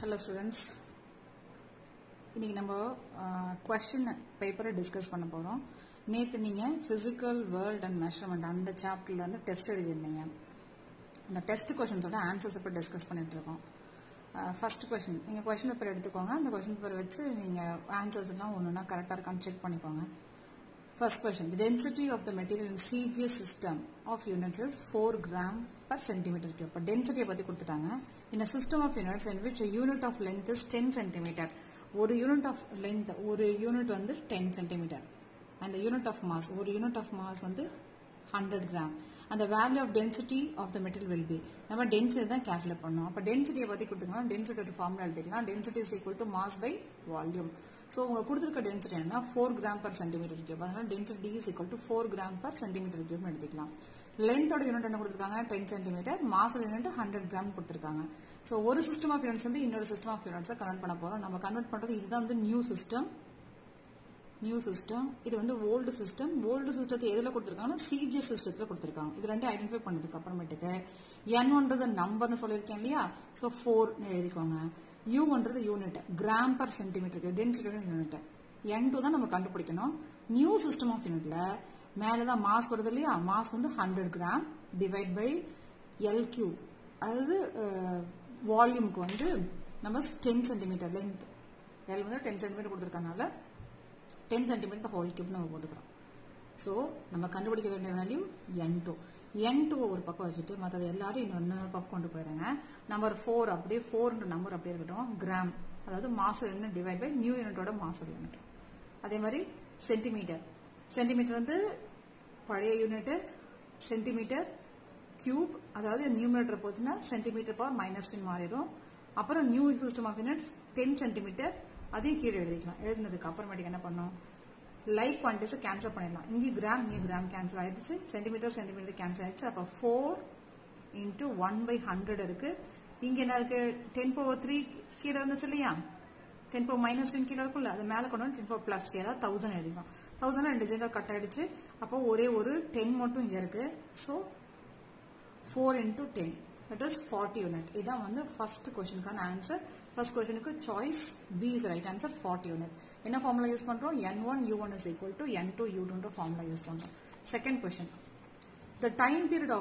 Hello students. இன்னைக்கு நம்ம question paper discuss பண்ண போறோம். நேத்து நீங்க physical world and measurement அந்த சாப்டர்ல வந்து டெஸ்ட் எழுதிருந்தீங்க. அந்த டெஸ்ட் क्वेश्चंसோட ஆன்சர்ஸ் இப்ப டிஸ்கஸ் பண்ணிட்டு இருக்கோம். ஃபர்ஸ்ட் क्वेश्चन நீங்க क्वेश्चन பேப்பர் எடுத்துக்கோங்க. அந்த क्वेश्चन பேப்பர் வச்சு நீங்க ஆன்சர்ஸ் எல்லாம் ஒவ்வொண்ணா கரெக்ட்டா இருக்கான்னு செக் பண்ணிக்கோங்க. First question, the density of the material in CGS system of units is 4 gram per centimeter cube. இப்போ density பத்தி கொடுத்துட்டாங்க. In a system of units in which a unit of length is 10 centimeter. ஒரு unit of length, ஒரு unit வந்து 10 centimeter. And the unit of mass, ஒரு unit of mass வந்து 100 gram. And the value of density of the material will be. நம்ம density தான் calculate பண்ணோம். அப்ப density பத்தி கொடுத்துக்கலாம். Density ஒரு formula எழுதிக்கலாம். Density is equal to mass by volume. So, உங்க கொடுத்திருக்க density என்ன 4 gram per centimeter cube. அதனால density is equal to 4 gram per centimeter cube எடுத்துக்கலாம். Length ஓட யூனிட் என்ன கொடுத்திருக்காங்க 10 centimeter, mass ஓட யூனிட் 100 gram கொடுத்திருக்காங்க. So, ஒரு system of units வந்து இன்னொரு system of units கன்வெர்ட் பண்ண போறோம். நம்ம கன்வெர்ட் பண்றது இதுதான் வந்து நியூ சிஸ்டம். இது வந்து ஓல்டு சிஸ்டம். ஓல்டு சிஸ்டத்தை எதுல கொடுத்திருக்காங்கன்னா சிஜிஎஸ் சிஸ்டத்துல கொடுத்திருக்காங்க. இது ரெண்டு ஐடென்டிஃபை பண்ணதுக்கு அப்புறமேட்டுக்கு n1ன்றது நம்பர்னு சொல்லியிருக்கேன் இல்லையா? சோ 4 எழுதிக்கோங்க. U1ன்றது யூனிட், கிராம் பர் சென்டிமீட்டருக்கு டென்சிட்டியோட யூனிட். N2 தான் நம்ம கண்டுபிடிக்கணும். நியூ சிஸ்டம் ஆஃப் யூனிட்ல மேலதான் மாஸ் வருது இல்லையா? மாஸ் வந்து 100 gram divide by L cube. அதாவது வால்யூமுக்கு வந்து நம்ம 10 சென்டிமீட்டர் லென்த். எல் வந்து 10 சென்டிமீட்டர் கொடுத்துருக்கனால 10 சென்டிமீட்டர் ஹோல் கியூப் நம்ம போட்டுக்கிறோம். ஸோ நம்ம கண்டுபிடிக்க வேண்டிய வேல்யூ N2. N2 ஒரு பக்கம் வச்சுட்டு மற்றது எல்லாரும் இன்னொன்னு பக்கம் கொண்டு போயிருங்க. நம்பர் 4 அப்படியே 4 நம்பர் அப்படியே இருக்கட்டும். கிராம் அதாவது mass unit divide by new யூனிட்டோட மாஸ் யூனிட். அதே மாதிரி சென்டிமீட்டர். சென்டிமீட்டர் வந்து பழைய யூனிட், சென்டிமீட்டர் கியூப் அதாவது நியூமரேட்டர் போச்சுன்னா சென்டிமீட்டர் பவர் -10 மாறிடும். அப்புறம் new system of units 10 centimetre அதையும் கீழே எழுதிக்கலாம். எழுதினதுக்கு அப்புறமேட்டுக்கு என்ன பண்ணோம், லைக் குவான்டிட்டிஸ் கேன்சல் பண்ணிடலாம். இங்கே கிராம் கேன்சல் ஆயிடுச்சு, சென்டிமீட்டர் கேன்சல் ஆயிடுச்சு. அப்ப 4 into 1/100 இருக்கு. இங்க என்ன இருக்கு 10^3 கீழே இருந்துச்சு இல்லையா? 10^-3 கீழே இருக்கும்ல, அது மேல கொண்டு வந்து 10^+, அதாவது 1000 எழுதிக்கலாம். 1000 ரெண்டு ஜீரோ கட் ஆயிடுச்சு. அப்போ ஒரே ஒரு 10 மட்டும் இங்க இருக்கு. So 4 into 10 that is 40 unit. இதான் வந்து ஃபர்ஸ்ட் क्वेश्चनக்கான ஆன்சர். ஃபர்ஸ்ட் क्वेश्चनக்கு choice B is right answer 40 unit. என்ன ஃபார்முலா யூஸ் பண்றோம்? N1 U1 is equal to N2 U2 ன்ற ஃபார்முலா யூஸ் பண்றோம். Second question, the time period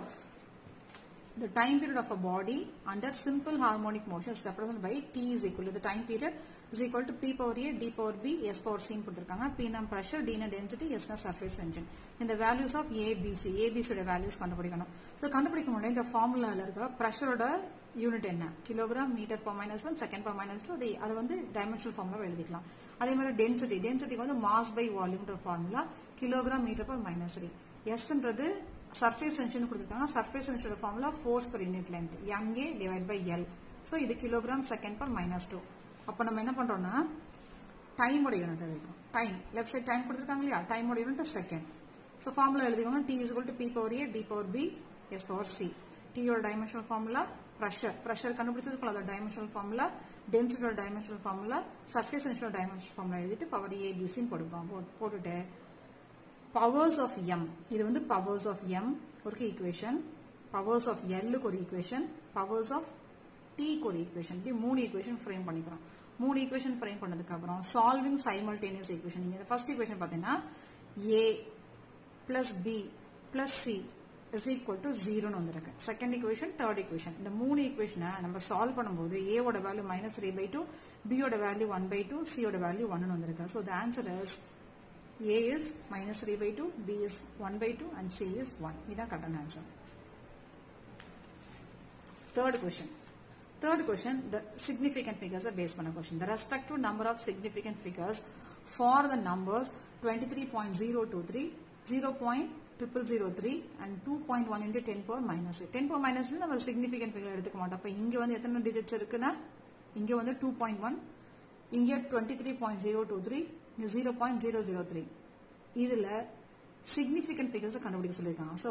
of a body under simple harmonic motion is represented by T is equal to the time period is equal to P power A, D power B, S power C கொடுத்திருக்காங்க. P na pressure, D na density, S na surface tension. இந்த values of A, B, C, A, B, C ஓட values கண்டுபிடிக்கணும். So கண்டுபிடிக்க முடியும். இந்த ஃபார்முலால இருக்க பிரஷரோட யூனிட் என்ன? Kilogram metre per -1 second per -2. அது வந்து டைமென்ஷனல் ஃபார்முலா எழுதிக்கலாம். அதே மாதிரி டென்சிட்டிக்கு வந்து மாஸ் பை வால்யூம்ன்ற ஃபார்முலா கிலோகிராம் மீட்டர் per -3. Sன்றது சர்ஃபேஸ் டென்ஷன் கொடுத்திருக்காங்க. சர்ஃபேஸ் டென்ஷனோட formula force per unit length MA divide by L. So இது கிலோகிராம் செகண்ட் per -2. அப்ப நம்ம என்ன பண்றோம்னா டைமோட யூனிட் எழுதிக்கிறோம். டைம் லெஃப்ட் சைடு டைம் கொடுத்திருக்காங்க இல்லையா? டைமோட யூனிட் செகண்ட். சோ ஃபார்முலா எழுதிக்கோங்க. T is equal to P power A, D power B, S power C. T ஓட டைமென்ஷனல் ஃபார்முலா பிரஷர் கண்டுபிடிச்சதுக்கு அதோட டைமென்ஷனல் ஃபார்முலா, டென்சிட்டியோட டைமென்ஷனல் ஃபார்முலா, சர்ஃபேஸ் டென்ஷனோட டைமென்ஷனல் ஃபார்முலா எழுதிட்டு பவர் A, B, C போட்டுட்டு powers of M, இது வந்து powers of M ஒரு ஈக்குவேஷன், பவர்ஸ் ஆஃப் L க்கு ஒரு ஈக்குவேஷன், பவர்ஸ் ஆஃப் T க்கு ஒரு ஈக்குவேஷன். இப்படி 3 ஈக்குவேஷன் ஃப்ரேம் பண்ணிக்கிறோம். 3 ஈக்குவேஷன் ஃப்ரேம் பண்ணதுக்கு அப்புறம் சால்விங் சைமல்டேனியஸ் ஈக்குவேஷன். நீங்க ஃபர்ஸ்ட் ஈக்குவேஷன் பாத்தீங்கன்னா A plus B plus C is equal to 0 னு வந்திருக்கு. Second equation, third equation. இந்த 3 ஈக்குவேஷனை நம்ம சால்வ் பண்ணும்போது A ஓட வேல்யூ -3/2, B ஓட வேல்யூ 1/2, C ஓட வேல்யூ 1 னு வந்திருக்கு. So the answer is A is -3/2, B is 1/2 and C is 1. இதான் கரெக்டான answer. Third question, the significant figures are based on a question. The respective number of significant figures for the numbers 23.023, 0.0003 and 2.1 into 10 power -8. 10 power -8 நம்ம significant figure எடுத்துக்க மாட்டோம். அப்ப இங்க வந்து எத்தனை digits இருக்குன்னா இங்க வந்து 2.1, இங்க 23.023, 0.003. இதுல significant figures கண்டுபிடிக்க சொல்லிருக்காங்க. சோ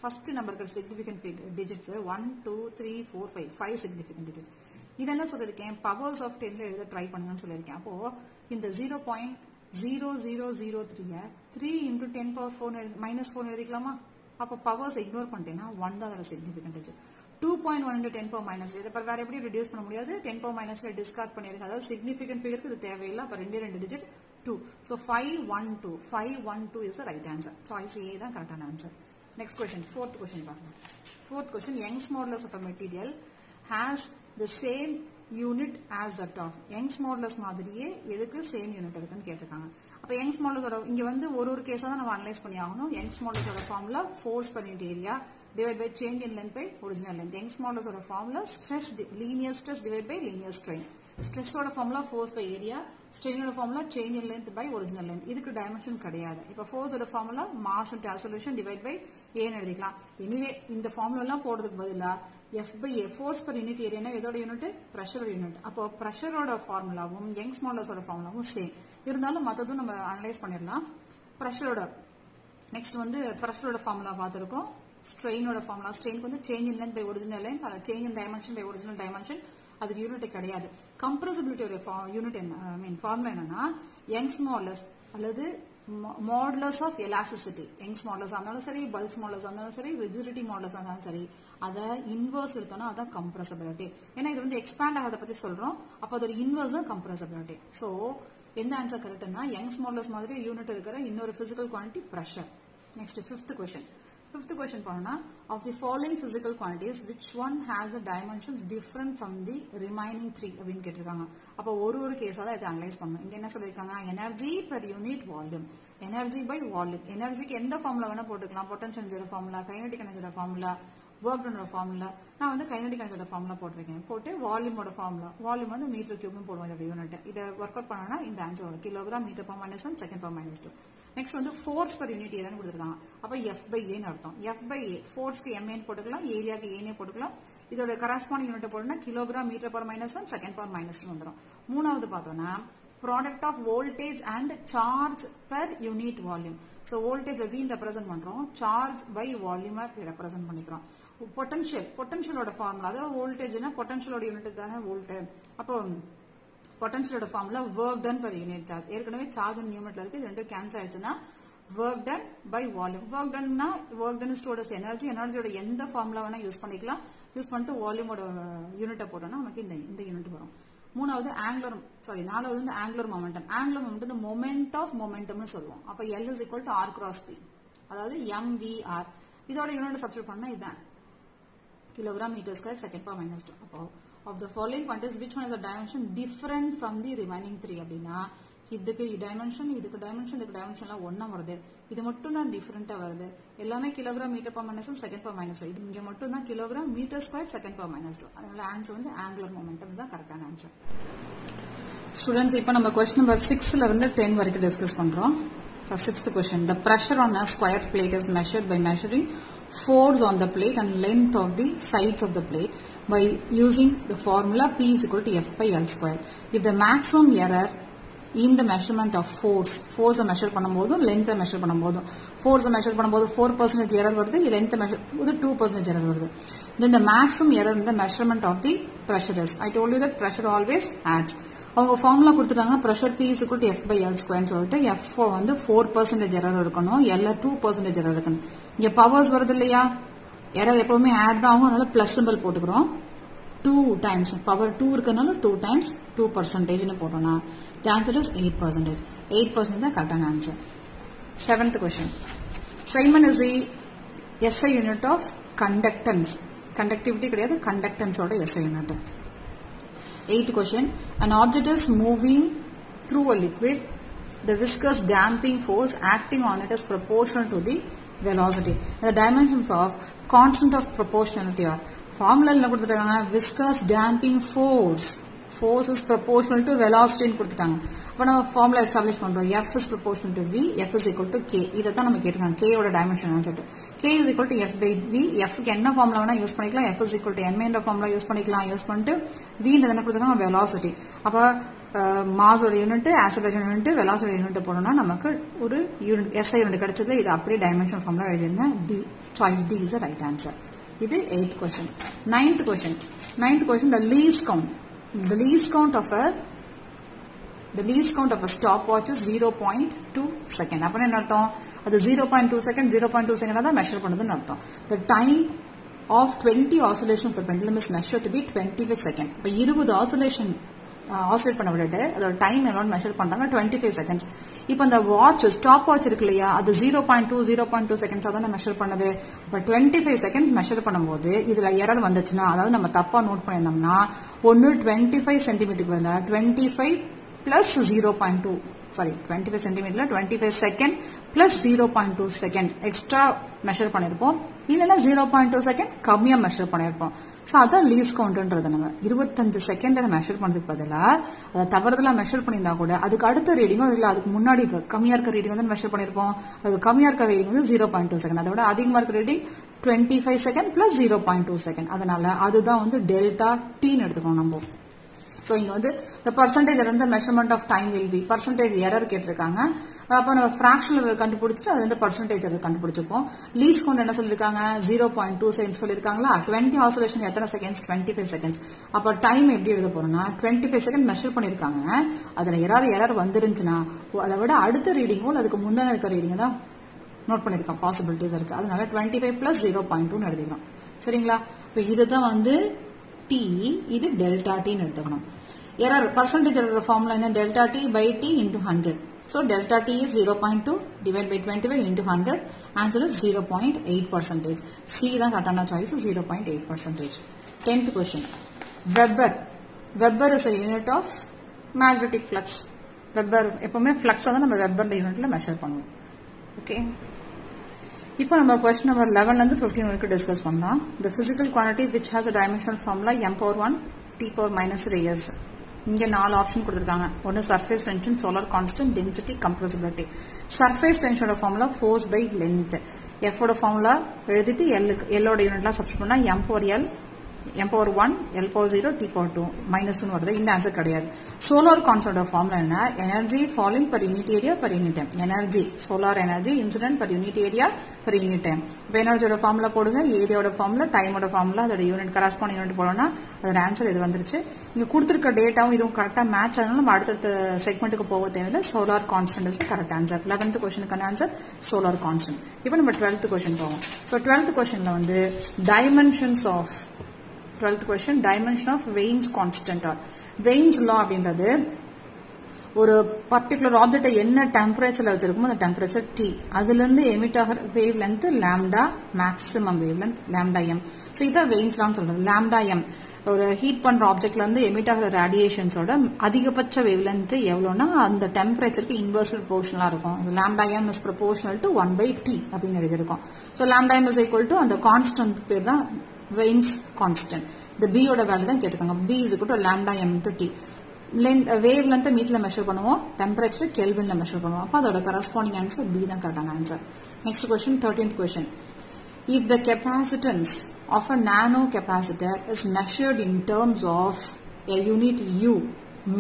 ஃபர்ஸ்ட் நம்பருக்கு significant digits 1 2 3 4 5 significant digits. இதெல்லாம் சொல்லிருக்கேன் பவர்ஸ் ஆஃப் 10 எழுத ட்ரை பண்ணுங்கன்னு சொல்லிருக்கேன். அப்போ இந்த 0.0003 3 into 10 power -4 எழுதிக்கலாமா? அப்போ பவர்ஸ் இக்னோர் பண்ணிட்டேன்னா 1 தான் அதோட significant digit. 2.1 into 10 power minus 3. இதை வேற எப்படி reduce பண்ண முடியாது, 10 power minus discard பண்ணிருங்க. அதாவது significant figure இது தேவையில்லை. அப்ப ரெண்டு digit 2. So 512 is the right answer. Choice A தான் கரெக்டான answer. Next question, fourth question பார்க்கலாம். Fourth question, Young's modulus of a material has the same unit as that of. Young's modulus மாதிரியே எதுக்கு same unit இருக்குன்னு கேட்டிருக்காங்க. அப்ப Young's modulus இங்க வந்து ஒரு கேஸா தான் நம்ம அனலைஸ் பண்ணி ஆகணும். Young's modulus ஓட formula force per unit area divided by change in length by original length. Young's modulus ஓட formula linear stress divided by linear strain. Stress ஓட formula force by area, strain ஓட formula change in length by original length. இதுக்கு dimension கிடையாது. இப்ப force ஓட formula mass into acceleration divided by a ன்னு எழுதிக்கலாம். Anyway இந்த ஃபார்முலா எல்லாம் போடுறதுக்கு பதிலா F by A, force per unit area எதோட யூனிட், pressure யூனிட். அப்போ pressureோட ஃபார்முலாவும் Young's modulus ஓட ஃபார்முலாவும் சேம். இருந்தாலும் மத்ததும் நம்ம அனலைஸ் பண்ணிரலாம். pressureோட நெக்ஸ்ட் வந்து pressureோட ஃபார்முலா பார்த்திருக்கோம். strainோட ஃபார்முலா, strainக்கு வந்து change in length by original length, அல்ல change in dimension by original dimension. அதுக்கு யூனிட் கிடையாது. compressibility ஓட யூனிட் என்ன, ஃபார்முலா என்னன்னா Young's modulus அல்லது modulus of elasticity. Young's modulus ஆனாலும் சரி, Bulk's modulus ஆனாலும் சரி, rigidity modulus ஆனாலும் சரி, அத இன்வர்ஸ் எடுத்தோம்னா அதான் compressibility. ஏன்னா இது வந்து எக்ஸ்பாண்ட் ஆகிறத பத்தி சொல்றோம். அப்ப அதோட இன்வர்ஸ் தான் compressibility. சோ எந்த ஆன்சர் கரெக்ட்னா Young's modulus மாதிரி யூனிட் இருக்கிற இன்னொரு physical quantity pressure. Next fifth question. Fifth question பாருனா, of the following physical quantities which one has the dimensions different from the remaining three அப்படின்னு கேட்டிருக்காங்க. அப்ப ஒரு கேஸா தான் இதை அனலைஸ் பண்ணணும். இங்க என்ன சொல்லிருக்காங்க, energy per unit volume, energy by volume. எனர்ஜிக்கு எந்த ஃபார்முலா வேணா போட்டுக்கலாம், பொட்டன்ஷியல் எனர்ஜியோட ஃபார்முலா, கைனடிக் எனர்ஜியோட ஃபார்முலா, work done ஃபார்முலா. நான் வந்து கைனடிக் எனர்ஜியோட ஃபார்முலா போட்டிருக்கேன். போட்டு வால்யூமோட ஃபார்முலா, வால்யூம் வந்து மீட்டர் கியூப்னு போடுவோம் இதோட யூனிட். இதை ஒர்க் அவுட் பண்ணனா இந்த ஆன்சர் வரும், kilogram metre per minus 1 second per minus 2. Next வந்து ஃபோர்ஸ் பர் யூனிட் ஏரியான்னு கொடுத்துருக்காங்க. அப்ப F by A ன்னு அர்த்தம். F by A, ஃபோர்ஸ்க்கு M ஏன்னு போட்டுக்கலாம், ஏரியாக்கு A போட்டுக்கலாம். இதோட கரஸ்பாண்டிங் யூனிட் போட்டோம்னா kilogram metre per minus 1 second per minus 2 வந்துடும். மூணாவது பார்த்தோம்னா product of voltage and charge per unit volume. So voltage V represent பண்றோம், சார்ஜ் பை வால்யூம் ரெப்ரசென்ட் பண்ணிக்கிறோம். பொட்டன்ஷியலோட ஃபார்முலா, அதாவது வோல்டேஜ்னா பொட்டன்ஷியலோட யூனிட் தானே வோல்ட். அப்போ பொட்டன்ஷியலோட formula work done per unit charge. ஏற்கனவே சார்ஜ் யூனிட்ல இருக்கு, இது ரெண்டும் கேன்சல் ஆயிடுச்சுன்னா work done by volume. work doneனா work done is stored as energy. எனர்ஜியோட எந்த ஃபார்முலா வேணா யூஸ் பண்ணிக்கலாம். யூஸ் பண்ணிட்டு வால்யூமோட யூனிட்டை போட்டோம்னா நமக்கு இந்த யூனிட் வரும். நாலாவது வந்து angular momentum. Angular momentum moment of மொமெண்டம்னு சொல்லுவோம். அப்ப L is equal to R cross P, அதாவது MVR. இதோட யூனிட் சப்ஸ்டிட்யூட் பண்ணா இதுதான் kilogram metre square second per minus 2. அப்போ of the following quantities which one is a dimension different from the remaining three அப்படின்னா இதுக்கு டைமென்ஷன்லாம் ஒண்ணா வருது, இது மட்டும் தான் டிஃபரெண்டா வருது. எல்லாமே kilogram metre per minus 1 second per minus 2. இது இங்க மட்டும் தான் kilogram metre square second per minus 2. அதனால ஆன்சர் வந்து ஆங்குலர் மொமெண்டம் தான் கரெக்டான ஆன்சர். ஸ்டூடெண்ட்ஸ், இப்போ நம்ம கொஸ்டின் நம்பர் 6ல இருந்து 10 வரைக்கும் டிஸ்கஸ் பண்றோம். Sixth question, the pressure on a square plate is measured by measuring force on the plate and length of the sides of the plate by using the formula P is equal to F by L square. If the maximum error in the measurement of force measure பண்ணும்போதும் length measure பண்ணும்போதும், force measure பண்ணும்போது 4% error வருது, length measure பண்ணும்போது 2% error வருது. Then the maximum error in the measurement of the pressure is, I told you that pressure always adds. அவங்க formula கொடுத்துட்டாங்க, pressure P is equal to F by L square சொல்லிட்டு F வந்து 4% error இருக்கணும், L 2% error இருக்கணும். இங்க powers வருது இல்லையா, error எப்பவுமே ஆட் தான் ஆகும், அதனால பிளஸ் சிம்பிள் போட்டுக்கிறோம். 2 டைம்ஸ் பவர் 2 இருக்கனால 2 டைம்ஸ் 2% போட்டோம்னா the answer is 8%. 8% தான் கரெக்டான answer. 7th question, Simon is the SI unit of conductance. Conductivity கிடையாது, conductance ஓட SI unit. 8th question, an object is moving through a liquid. The viscous damping force acting on it is proportional to the velocity. The dimensions of constant of proportionality are, formula என்ன கொடுத்துட்டாங்க, viscous damping force is proportional to velocity ன்னு கொடுத்துட்டாங்க. அப்ப நம்ம formula establish பண்றோம், F is proportional to V, F is equal to K. இத தான் நம்ம கேட்டிருக்காங்க, K ஓட dimension answer. K is equal to F by V. F க்கு என்ன ஃபார்முலா வேணா யூஸ் பண்ணிக்கலாம், F is equal to m என்ற ஃபார்முலா யூஸ் பண்ணிக்கலாம். யூஸ் பண்ணிட்டு V ன்றது என்ன கொடுத்துருக்காங்க, வெலாசிட்டி. அப்ப மாஸோட unit, acceleration unit, velocity unit போடணும்னா நமக்கு ஒரு யூனிட் SI யூனிட் கிடைச்சது. இது அப்படியே டைமென்ஷன் ஃபார்முலா எழுதிருங்க. D, choice D is the right answer. இது 8th question. 9th question, the least count of a stopwatch is 0.2 second. அப்ப என்ன அர்த்தம், அது 0.2 செகண்ட் தான் மெஷர் பண்ணுதுன்னு அர்த்தம். The time of 20 oscillation of the pendulum is measured to be 25 seconds. இப்போ 20 oscillation oscillate பண்ண விட்டுட்டு அதோட டைம் எவ்வளவு மெஷர் பண்றாங்க 25 செகண்ட்ஸ். இப்போ அந்த வாட்ச் ஸ்டாப் வாட்ச் இருக்கு இல்லையா, அது 0.2 செகண்ட்ஸ் தான் மெஷர் பண்ணது. இப்போ 25 செகண்ட்ஸ் மெஷர் பண்ணும்போது இதுல எரர் வந்துச்சுன்னா, அதாவது நம்ம தப்பா நோட் பண்ணியிருந்தோம்னா, ஒன்னு 25 சென்டிமீட்டருக்கு பதிலா 25 plus 0.2 25 சென்டிமீட்டர்ல 25 second plus 0.2 second extra measure பண்ணிருப்போம், இல்லைன்னா 0.2 செகண்ட் கம்மியா மெஷர் பண்ணிருப்போம். சோ அதான் லீஸ் கவுண்ட்ன்றது. நம்ம 25 செகண்ட் மெஷர் பண்ணதுக்கு பதிலா அதை தவறுதலா மெஷர் பண்ணியிருந்தா கூட அதுக்கு அடுத்த ரீடிங்கும் இல்ல அதுக்கு முன்னாடி கம்மியா இருக்க ரீடிங் வந்து மெஷர் பண்ணிருப்போம். அதுக்கு கம்மியா இருக்க ரீடிங் வந்து 0.2 செகண்ட், அதை விட அதிகமா இருக்க ரீடிங் 25 செகண்ட் பிளஸ் 0.2 செகண்ட். அதனால அதுதான் வந்து டெல்டா டீன்னு எடுத்துக்கணும் நம்ம. சோ இங்க வந்து the percentage error measurement of time will be percentage error கேட்டிருக்காங்க. அப்ப நம்ம ஃபிராக்ஷனல் கண்டுபிடிச்சிட்டு அது வந்து பர்சன்டேஜ் எரர் கண்டுபிடிச்சிப்போம். லீஸ் கவுண்ட் என்ன சொல்லிருக்காங்க 0.2 செகண்ட் சொல்லிருக்காங்களா. 20 ஆசிலேஷன் எத்தனை செகண்ட்ஸ் 25 செகண்ட்ஸ். அப்ப டைம் எப்படி எழுத போறோம்னா 25 செகண்ட் மெஷர் பண்ணிருக்காங்க. அதுல ஏதாவது எரர் வந்துருந்துச்சுன்னா அதை விட அடுத்த ரீடிங்கோ அதுக்கு முந்தின இருக்க ரீடிங் தான் நோட் பண்ணிருக்கோம், பாசிபிலிட்டிஸ் இருக்கு. அதனால 25 பிளஸ் 0.2 எழுதிக்கலாம். சரிங்களா. இப்ப இதுதான் வந்து டி, இது டெல்டா டின்னு எடுத்துக்கணும். எரர் பர்சன்டேஜ் எரர் ஃபார்முலா என்ன, delta T by T into 100. So delta t is 0.2 divided by 25 into 100. Answer is 0.8%. C தான் கரெக்டான choice, 0.8%. 10th question. Weber is a unit of magnetic flux. Weber எப்பவுமே flux தான் நம்ம Weber யூனிட்ல measure பண்ணுவோம். Okay, இப்போ நம்ம question number 11 ல இருந்து 15 வரைக்கும் டிஸ்கஸ் பண்ணலாம். The physical quantity which has a dimensional formula m power 1 t power minus radius. இங்க 4 ஆப்ஷன் கொடுத்திருக்காங்க. ஒன்னு surface tension, solar constant, density, compressibility. Surface டென்ஷனோட formula force by length. F ஓட ஃபார்முலா எழுதிட்டு எல்லோட யூனிட்லாம் சப்ஸ்டிட் பண்ணா m power l, m power 1, l power 0, t power 2 minus 1 வருது. இந்த ஆன்சர் கிடையாது. சோலார் கான்ஸ்டன்ட் ஃபார்முலா என்ன, energy falling per unit area per unit time. Energy solar energy incident per unit area per unit time. இப்போ எனர்ஜியோட formula போடுங்க, ஏரியாவோட formula, டைமோட formula, அதோட unit corresponding unit போடணும்னா அதோட ஆன்சர் இது வந்துருச்சு. இங்க கொடுத்திருக்க டேட்டாவும் இதுவும் கரெக்டா மேட்ச் ஆனாலும் நம்ம அடுத்த செக்மெண்ட்டுக்கு போக தேவையில்லை. Solar constant is correct answer. 11th கொஸ்டினுக்கான ஆன்சர் சோலார் கான்ஸ்டன்ட். இப்போ நம்ம 12th கொஸ்டின் போவோம். ஸோ 12th கொஸ்டின்ல வந்து dimensions of 12th question, dimension of Wein's constant or Wein's law அப்படின்றது ஒரு பர்டிகுலர் ஆப்ஜெக்ட் என்ன டெம்பரேச்சர்ல வச்சிருக்கோமோ அந்த டெம்பரேச்சர் T, அதுல இருந்து எமிட் ஆகிற wave length lambda, maximum wave length lambda m. So இத Wein's law சொல்றது. லாம்டா m ஒரு ஹீட் பண்ற ஆப்ஜெக்ட்ல இருந்து எமிட் ஆகிற ரேடியேஷன்ஸோட அதிகபட்ச வேவ் லென்த் எவ்வளவுனா அந்த டெம்பரேச்சருக்கு இன்வெர்ஸ்லி ப்ரொபோர்ஷனலா இருக்கும். Lambda m is proportional to 1/T அப்படின்னு எழுதிருக்கோம். So lambda m is equal to அந்த கான்ஸ்டன்ட் பேர் தான் Wein's constant. இந்த B ஓட வேல்யூ தான் கேட்டிருக்காங்க. B is equal to lambda m into T. Wavelength மீட்டர்ல மெஷர் பண்ணுவோம், டெம்பரேச்சர் கெல்வின்ல மெஷர் பண்ணுவோம். அப்ப அதோட கரஸ்பாண்டிங் ஆன்சர் B தான் கரெக்டான answer. Next question, 13th question. If the capacitance of a nano capacitor is measured in terms of a unit U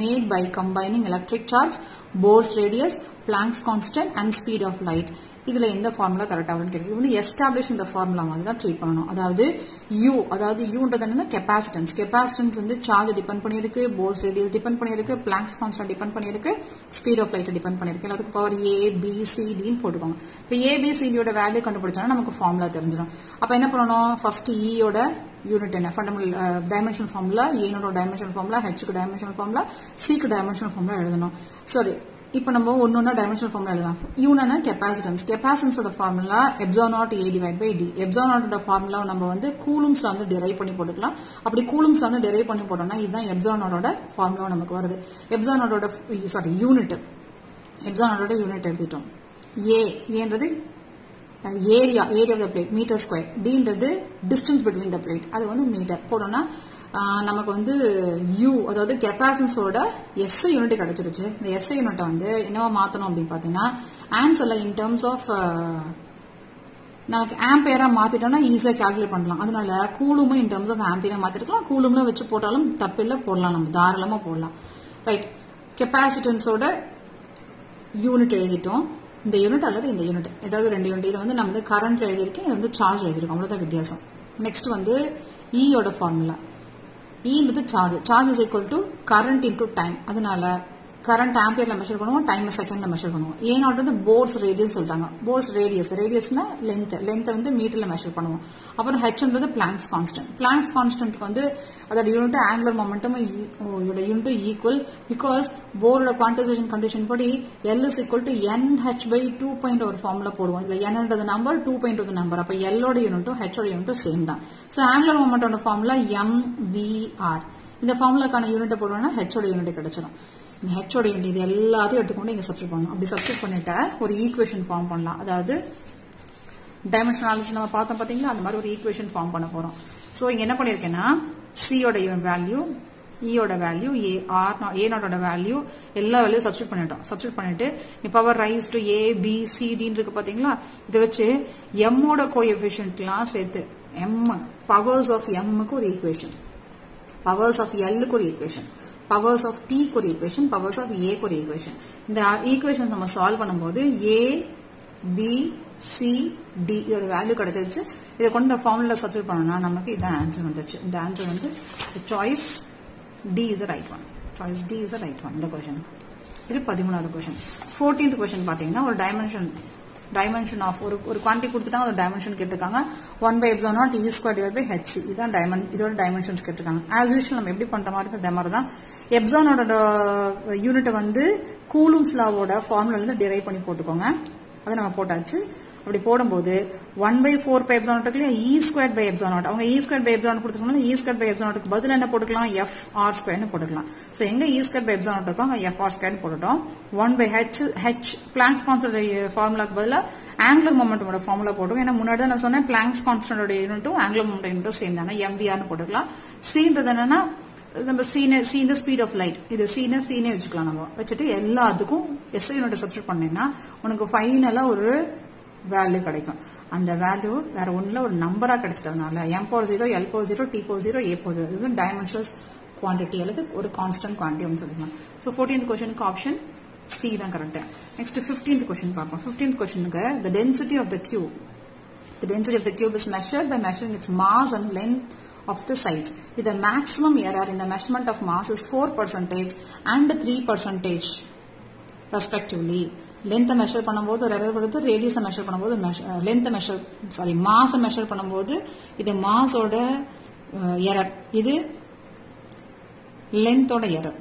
made by combining electric charge, Bohr's radius, Planck's constant and speed of light. இதுல எந்த formula கரெக்டா வரும்னு கேக்குது. வந்து establish இந்த formula மாதிரி தான் treat பண்ணணும். அதாவது யூன்றது என்னன்னா கெபாசிட்டன்ஸ். கெபாசிட்டன்ஸ் வந்து சார்ஜ் டிபெண்ட் பண்ணிருக்கு, போர்ஸ் ரேடியஸ் டிபெண்ட் பண்ணிருக்கு, பிளாங்க்ஸ் கான்ஸ்டன்ட் டிபெண்ட் பண்ணிருக்கு, ஸ்பீட் ஆஃப் லைட் டிபெண்ட் பண்ணிருக்கு. எல்லாத்துக்கும் power A, B, C, D போட்டுக்கோங்க. இப்போ A, B, C, D யோட வேல்யூ கண்டுபிடிச்சோம்னா நமக்கு ஃபார்முலா தெரிஞ்சிடும். அப்ப என்ன பண்ணணும், ஃபர்ஸ்ட் E யோட யூனிட் என்ன, ஃபண்டமெண்டல் டைமென்ஷன் ஃபார்முலா, A னோட டைமென்ஷன் ஃபார்முலா, H க்கு டைமென்ஷன் ஃபார்முலா, C க்கு டைமென்ஷன் ஃபார்முலா எழுதணும். சரி, இப்போ நம்ம ஒன்னொன்னா டைமென்ஷனல் ஃபார்முலா எழுதலாம். யூனா கெபாசிட்டன்ஸ். கெபாசிட்டன்ஸோட formula epsilon naught A divide by D. Epsilon நாட்டோட ஃபார்முலா நம்ம வந்து கூலும்ஸ்ல வந்து டிரைவ் பண்ணி போட்டுக்கலாம். அப்படி கூலும்ஸ்ல வந்து டிரைவ் பண்ணி போட்டோம்னா இதுதான் எப்சிலான் நாட்டோட ஃபார்முலா நமக்கு வருது. எப்சிலான் நாட்டோட யூனிட், எப்சிலான் நாட்டோட யூனிட் எடுத்துட்டோம். ஏன்றது area of the plate, metre square. டின்றது டிஸ்டன்ஸ் பிட்வீன் த பிளேட், அது வந்து மீட்டர் போட்டோம்னா நமக்கு வந்து U, அதாவது கெபாசிட்டன்ஸோட SI யூனிட் கிடைச்சிருச்சு. இந்த SI யூனிட்டை வந்து என்னவா மாத்தணும் அப்படின்னு பாத்தீங்கன்னா ஆன்சர்ல இன் டர்ம்ஸ் ஆஃப் நமக்கு ஆம்பியரா மாத்திட்டோம்னா ஈஸியா கால்குலேட் பண்ணலாம். அதனால கூலுமும் இன் டர்ம்ஸ் ஆஃப் ஆம்பியரா மாத்திருக்கலாம். கூலும்ல வச்சு போட்டாலும் தப்பில்ல, போடலாம், நம்ம தாராளமா போடலாம். ரைட், கெபாசிட்டன்ஸோட யூனிட் எழுதிட்டோம். இந்த யூனிட் அல்லது இந்த யூனிட் ஏதாவது ரெண்டு யூனிட். இதை வந்து நம்ம வந்து கரண்ட் எழுதியிருக்கேன், இது வந்து சார்ஜ் எழுதிருக்கோம், அவ்வளவுதான் வித்தியாசம். நெக்ஸ்ட் வந்து E யோட formula. E is charge. Charge is equal to current into time. அதனால கரண்ட் ஆம்பியர்ல மெஷர் பண்ணுவோம், டைம் செகண்ட்ல மெஷர் பண்ணுவோம். ஏ நாட் வந்து போர்ஸ் ரேடியஸ் சொல்றாங்க. போர்ஸ் ரேடியஸ்னா லென்த் வந்து மீட்டர்ல மெஷர் பண்ணுவோம். அப்புறம் ஹெச்ன்றது பிளாங்க்ஸ் கான்ஸ்டன்ட். பிளாங்க்ஸ் கான்ஸ்டன்ட்க்கு வந்து அதோட unit angular momentum unit equal. Because போரோட குவான்டைசேஷன் கண்டிஷன் படி L is equal to NH/2 ஒரு ஃபார்முலா போடுவோம். இதுல N நம்பர், 2 நம்பர். அப்ப L ஓட யூனிட்டும் H ஓட யூனிட்டும் சேம் தான். சோ ஆங்குலர் மொமெண்டோட ஃபார்முலா MVR. இந்த ஃபார்முலாக்கான யூனிட் போடுவோம்னா H ஓட யூனிட் கிடைச்சிடும். இந்த H ஓட யூனிட் இது எல்லாத்தையும் எடுத்துக்கொண்டு இங்க சப்ஸ்டிட் பண்ணணும். அப்படி சப்ஸ்டிட் பண்ணிட்டா ஒரு ஈக்குவேஷன் ஃபார்ம் பண்ணலாம். அதாவது டைமென்ஷன் அனாலிசிஸ் நம்ம பார்த்தோம் பாத்தீங்களா, அந்த மாதிரி ஒரு ஈக்குவேஷன் ஃபார்ம் பண்ண போறோம். சோ இங்க என்ன பண்ணிருக்கேன்னா C ஓட வேல்யூ, E ஓட வேல்யூ, A நாட்டோட வேல்யூ எல்லா வேல்யூ சப்ஸ்டிட் பண்ணிட்டோம். சப்ஸ்டிட் பண்ணிட்டு power rice to A B C D இருக்கு பாத்தீங்களா, இதை வச்சு M ஓட கோஎஃபிஷியன்ட்லாம் சேர்த்து M பவர்ஸ் ஆஃப் M க்கு ஒரு ஈக்குவேஷன், பவர்ஸ் ஆஃப் L க்கு ஒரு ஈக்குவேஷன், பவர்ஸ் ஆஃப் T க்கு ஒரு ஈக்குவேஷன், பவர்ஸ் ஆஃப் A க்கு ஒரு ஈக்குவேஷன். இந்த ஈக்குவேஷன் நம்ம சால்வ் பண்ணும்போது A B C D இதோட வேல்யூ கிடைச்சிருச்சு. இதை கொண்டு ஃபார்முலா சப்ஸ்டிட் பண்ணோம்னா நமக்கு இதான் ஆன்சர் வந்துச்சு. இந்த ஆன்சர் வந்து choice D is the right one. Choice D is the right one. இந்த क्वेश्चन. இது 13வது क्वेश्चन. 14th क्वेश्चन பாத்தீங்கன்னா ஒரு டைமென்ஷன் ஆஃப் ஒரு குவாண்டிட்டி கொடுத்துட்டாங்க, ஒரு டைமென்ஷன் கேட்டிருக்காங்க. 1/epsilon naught E²/hc. இதான் இதோட டைமென்ஷன்ஸ் கேட்டிருக்காங்க. ஆஸ் யூஷுவல் நம்ம எப்படி பண்ற மாதிரி தான் எப்சானோட யூனிட் வந்து கூலும்ஸ் லாவோட ஃபார்முலா இருந்து டிரைவ் பண்ணி போட்டுக்கோங்க. அதை நம்ம போட்டாச்சு. அப்படி போடும்போது 1/4π இருக்குல்ல, E²/epsilon naught. அவங்க E²/epsilon naught கொடுத்துருக்காங்க. E²/epsilon naught க்கு பதில் என்ன போட்டுக்கலாம், FR² போட்டுக்கலாம். சோ எங்க E²/epsilon naught இருக்கோ அங்க FR² போட்டுட்டோம். 1/h பிளாங்க்ஸ் கான்ஸ்டன்ட் ஃபார்முலாக்கு பதிலா ஆங்குலர் மொமெண்டமோட ஃபார்முலா போட்டுக்கோம். ஏன்னா முன்னாடி நான் சொன்னேன் பிளாங்க்ஸ் கான்ஸ்டன்டோட யூனிட்டும் ஆங்குலர் மொமெண்டம் யூனிட்டும் சேம் தானே, MVR போட்டுக்கலாம். Cன்றது என்னன்னா நம்ம சீன ஸ்பீட் ஆஃப் லைட், இது சீனே வச்சுக்கலாம். நம்ம வச்சுட்டு எல்லாத்துக்கும் SI யூனிட் சப்ஸ்டிட் பண்ணீங்கன்னா உனக்கு ஃபைனலா ஒரு வேல்யூ கிடைக்கும். அந்த வேல்யூ வேற ஒண்ணுல ஒரு நம்பரா கிடைச்சிட்டதுனால M/0, L/0, T/0, A/0 இது டைமென்ஷனல் குவாண்டிட்டி அல்லது ஒரு கான்ஸ்டன்ட் குவாண்டிட்டி சொல்லிக்கலாம். சோ 14th क्वेश्चनக்கு ஆப்ஷன் C தான் கரெக்ட். நெக்ஸ்ட் 15th क्वेश्चन பார்ப்போம். 15th क्वेश्चनக்கு the density of the cube is measured by measuring its mass and length of the sides. The maximum error in the measurement of mass is 4% and 3% respectively. Length measure பண்ணும்போது ஒரு error வருது, radius measure பண்ணும்போது mass measure பண்ணும்போது இது மாஸோட error, இது லென்த்தோட error.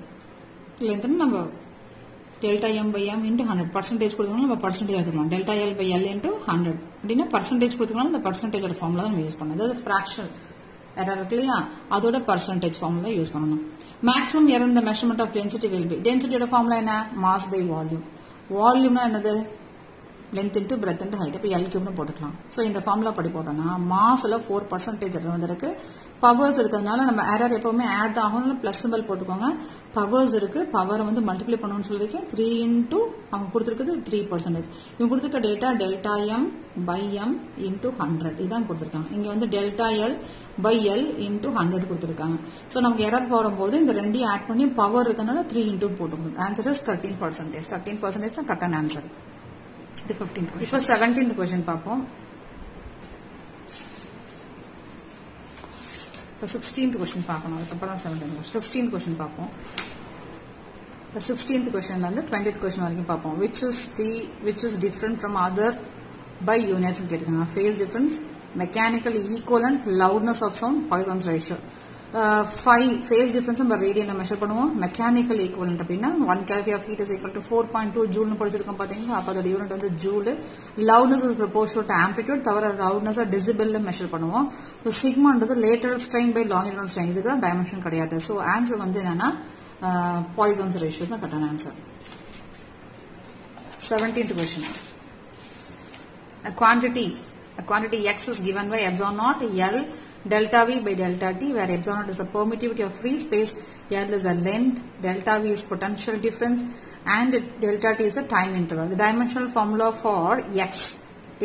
லென்த்னு நம்ம ΔM/m into 100% கொடுத்தோம்னா நம்ம பர்சன்டேஜ் எடுத்துக்கலாம். ΔL/L into 100 அப்படின்னா பர்சன்டேஜ் கொடுத்தோம்னா அந்த பர்சன்டேஜோட ஃபார்முலா தான் நம்ம யூஸ் பண்ணணும். அதாவது ஃபிராக்ஷனல் எரர் இருக்கு இல்லையா, அதோட பர்சன்டேஜ் ஃபார்முலா யூஸ் பண்ணணும். மேக்ஸிமம் எரர் இந்த measurement of density will be, டென்சிட்டியோட ஃபார்முலா என்ன, மாஸ் பை வால்யூம். வால்யூம்னா என்னது, length into breadth into height. இப்போ L³ போட்டுக்கலாம். ஸோ இந்த ஃபார்முலா படி போட்டோம்னா மாஸ்ல 4% எரர் வந்திருக்கு. பவர்ஸ் இருக்கிறதுனால நம்ம எரர் எப்பவுமே ஆட் ஆகும், பிளஸ் சிம்பிள் போட்டுக்கோங்க. பவர்ஸ் இருக்கு, பவரை வந்து மல்டிப்ளை பண்ணணும்னு சொல்லியிருக்கேன். 3 into அவங்க கொடுத்துருக்குது 3%. இவங்க கொடுத்துருக்க டேட்டா ΔM/m into 100 இதான் கொடுத்துருக்காங்க. இங்க வந்து ΔL/L into 100 கொடுத்துருக்காங்க. ஸோ நமக்கு எரர் போடும்போது இந்த ரெண்டையும் ஆட் பண்ணி பவர் இருக்கனால 3 into போட்டுக்கணும். Answer is 13%. 13% தான் கரெக்டான ஆன்சர். இது 15th. இப்போ 17th क्वेश्चन பார்ப்போம். இப்போ 16th क्वेश्चन பார்க்கணும். அதுக்கப்புறம் 17th. 16th क्वेश्चन பார்ப்போம். இப்போ 16th क्वेश्चनல இருந்து 20th क्वेश्चन வரைக்கும் பார்ப்போம். which is different from other by units கேட்டிருக்காங்க. phase difference, mechanical equivalent, loudness of sound, Poisson's ratio. 5 phase difference நம்ம ரேடியன்ல மெஷர் பண்ணுவோம். மெக்கானிக்கல் ஈக்குவலன்ட் அப்படின்னா 1 calorie of heat is equal to 4.2 ஜூல்னு படிச்சிருக்கோம் பாத்தீங்களா, அப்ப அதோட யூனிட் வந்து joule. Loudness is proportional to amplitude, தவிர லவுட்னஸ் டெசிபல்ல மெஷர் பண்ணுவோம். ஸோ சிக்மான்றது lateral strain by longitudinal strain, இதுக்கு டைமென்ஷன் கிடையாது. ஸோ ஆன்சர் வந்து என்னன்னா பாய்சன்ஸ் ரேஷியோ தான் கரெக்டான answer. 17th question. A quantity x is given by epsilon naught L delta V by delta T, where epsilon naught is the permittivity of free space, L is the length, delta V is potential difference, and delta T is the time interval. The dimensional formula for x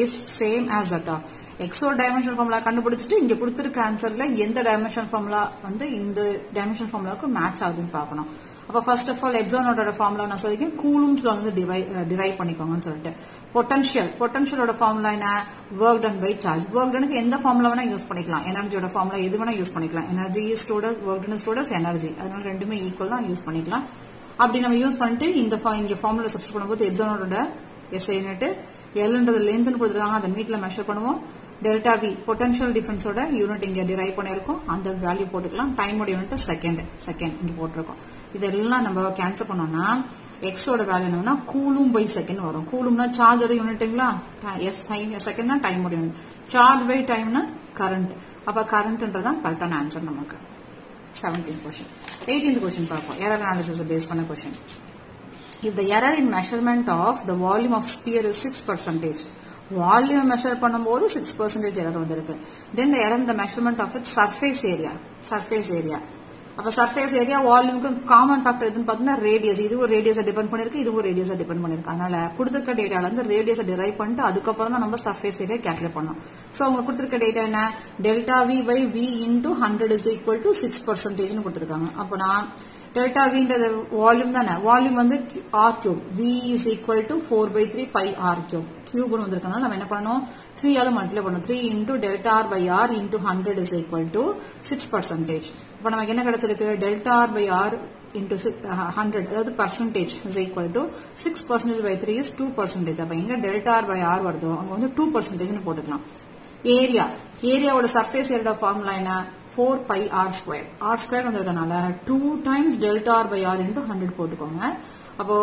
is same as that of x. or dimensional formula கண்டுபிடிச்சிட்டு இங்க கொடுத்திருக்க ஆன்சர்ல எந்த dimensional formula வந்து இந்த dimensional formulaக்கு match ஆகுதுன்னு பார்க்கணும். அப்ப first of all எப்சானோட ஃபார்முலா நான் சொல்லிருக்கேன், கூலும்ஸ்ல வந்து டிரைவ் பண்ணிக்கோங்கன்னு சொல்லிட்டு. பொட்டன்ஷியலோட ஃபார்முலா என்ன, work done by charge. Work டனுக்கு எந்த ஃபார்முலா வேணா யூஸ் பண்ணிக்கலாம், எனர்ஜியோட ஃபார்முலா எது வேணா யூஸ் பண்ணிக்கலாம். Energy stores, work done stores, energy, அதனால ரெண்டுமே ஈக்குவல் தான் யூஸ் பண்ணிக்கலாம். அப்படி நம்ம யூஸ் பண்ணிட்டு இந்த இங்க ஃபார்முலா சப்ஸ்டிட் பண்ணும்போது எப்சிலானோட எஸ்ஐ யூனிட் எல்ன்றது லென்த்னு கொடுத்துருக்காங்க அதை மீட்டர்ல மெஷர் பண்ணுவோம் டெல்டா வி பொட்டன்ஷியல் டிஃபரன்ஸோட யூனிட் இங்க டிரைவ் பண்ணிருக்கோம் அந்த வேல்யூ போட்டுக்கலாம் டைமோட யூனிட் செகண்ட் இங்க போட்டிருக்கோம் இதெல்லாம் நம்ம கேன்சல் பண்ணோம்னா எக்ஸோட வேல்யூ என்னன்னா கூலும் பை செகண்ட் வரும் கூலும்னா சார்ஜோட யூனிட்டுங்களா செகண்ட்னா டைமோட யூனிட் சார்ஜ் பை டைம்னா கரண்ட் அப்ப கரண்ட்ன்றதான் கரெக்டான ஆன்சர் நமக்கு 17th question 18th question பார்ப்போம் error analysis based பண்ண question if the error in measurement of the volume of sphere is 6% volume measure பண்ணும்போது 6% எரர் வந்திருக்கு then the error in the measurement of its surface area அப்ப surface area வால்யூமுக்கு common factor எதுன்னு பார்த்தீங்கன்னா radius இது ஒரு ரேடியஸை depend பண்ணிருக்கு இது ஒரு ரேடியஸை டிபெண்ட் பண்ணிருக்கு அதனால கொடுத்துருக்க டேட்டால இருந்து ரேடியஸை டிரைவ் பண்ணிட்டு அதுக்கப்புறம் தான் நம்ம சர்ஃபேஸ் ஏரியா கேல்குலேட் பண்ணோம் சோ அவங்க கொடுத்துருக்க டேட்டா என்ன delta V by V into 100 is equal to 6% கொடுத்துருக்காங்க அப்போ நான் டெல்டா வின்றது வால்யூம் தானே வால்யூம் வந்து R cube V is equal to 4/3 pi R cube கியூப்னு வந்திருக்கனால நம்ம என்ன பண்ணணும் 3 ஆல மல்டிப்ளை பண்ணணும் 3 into delta R by R into 100 is equal to 6%. இப்போ நமக்கு என்ன கிடைச்சிருக்கு delta R by R into 100 அதாவது percentage is equal to 6% by 3 is 2%. அப்ப எங்க டெல்டா ஆர் பை ஆர் வருதோ அங்க வந்து 2% போட்டுக்கலாம். ஏரியாவோட சர்ஃபேஸ் ஏரியா ஃபார்முலா என்ன 4 pi r square வந்திருக்கனால 2 times delta r by r into 100 போட்டுக்கோங்க. அப்போ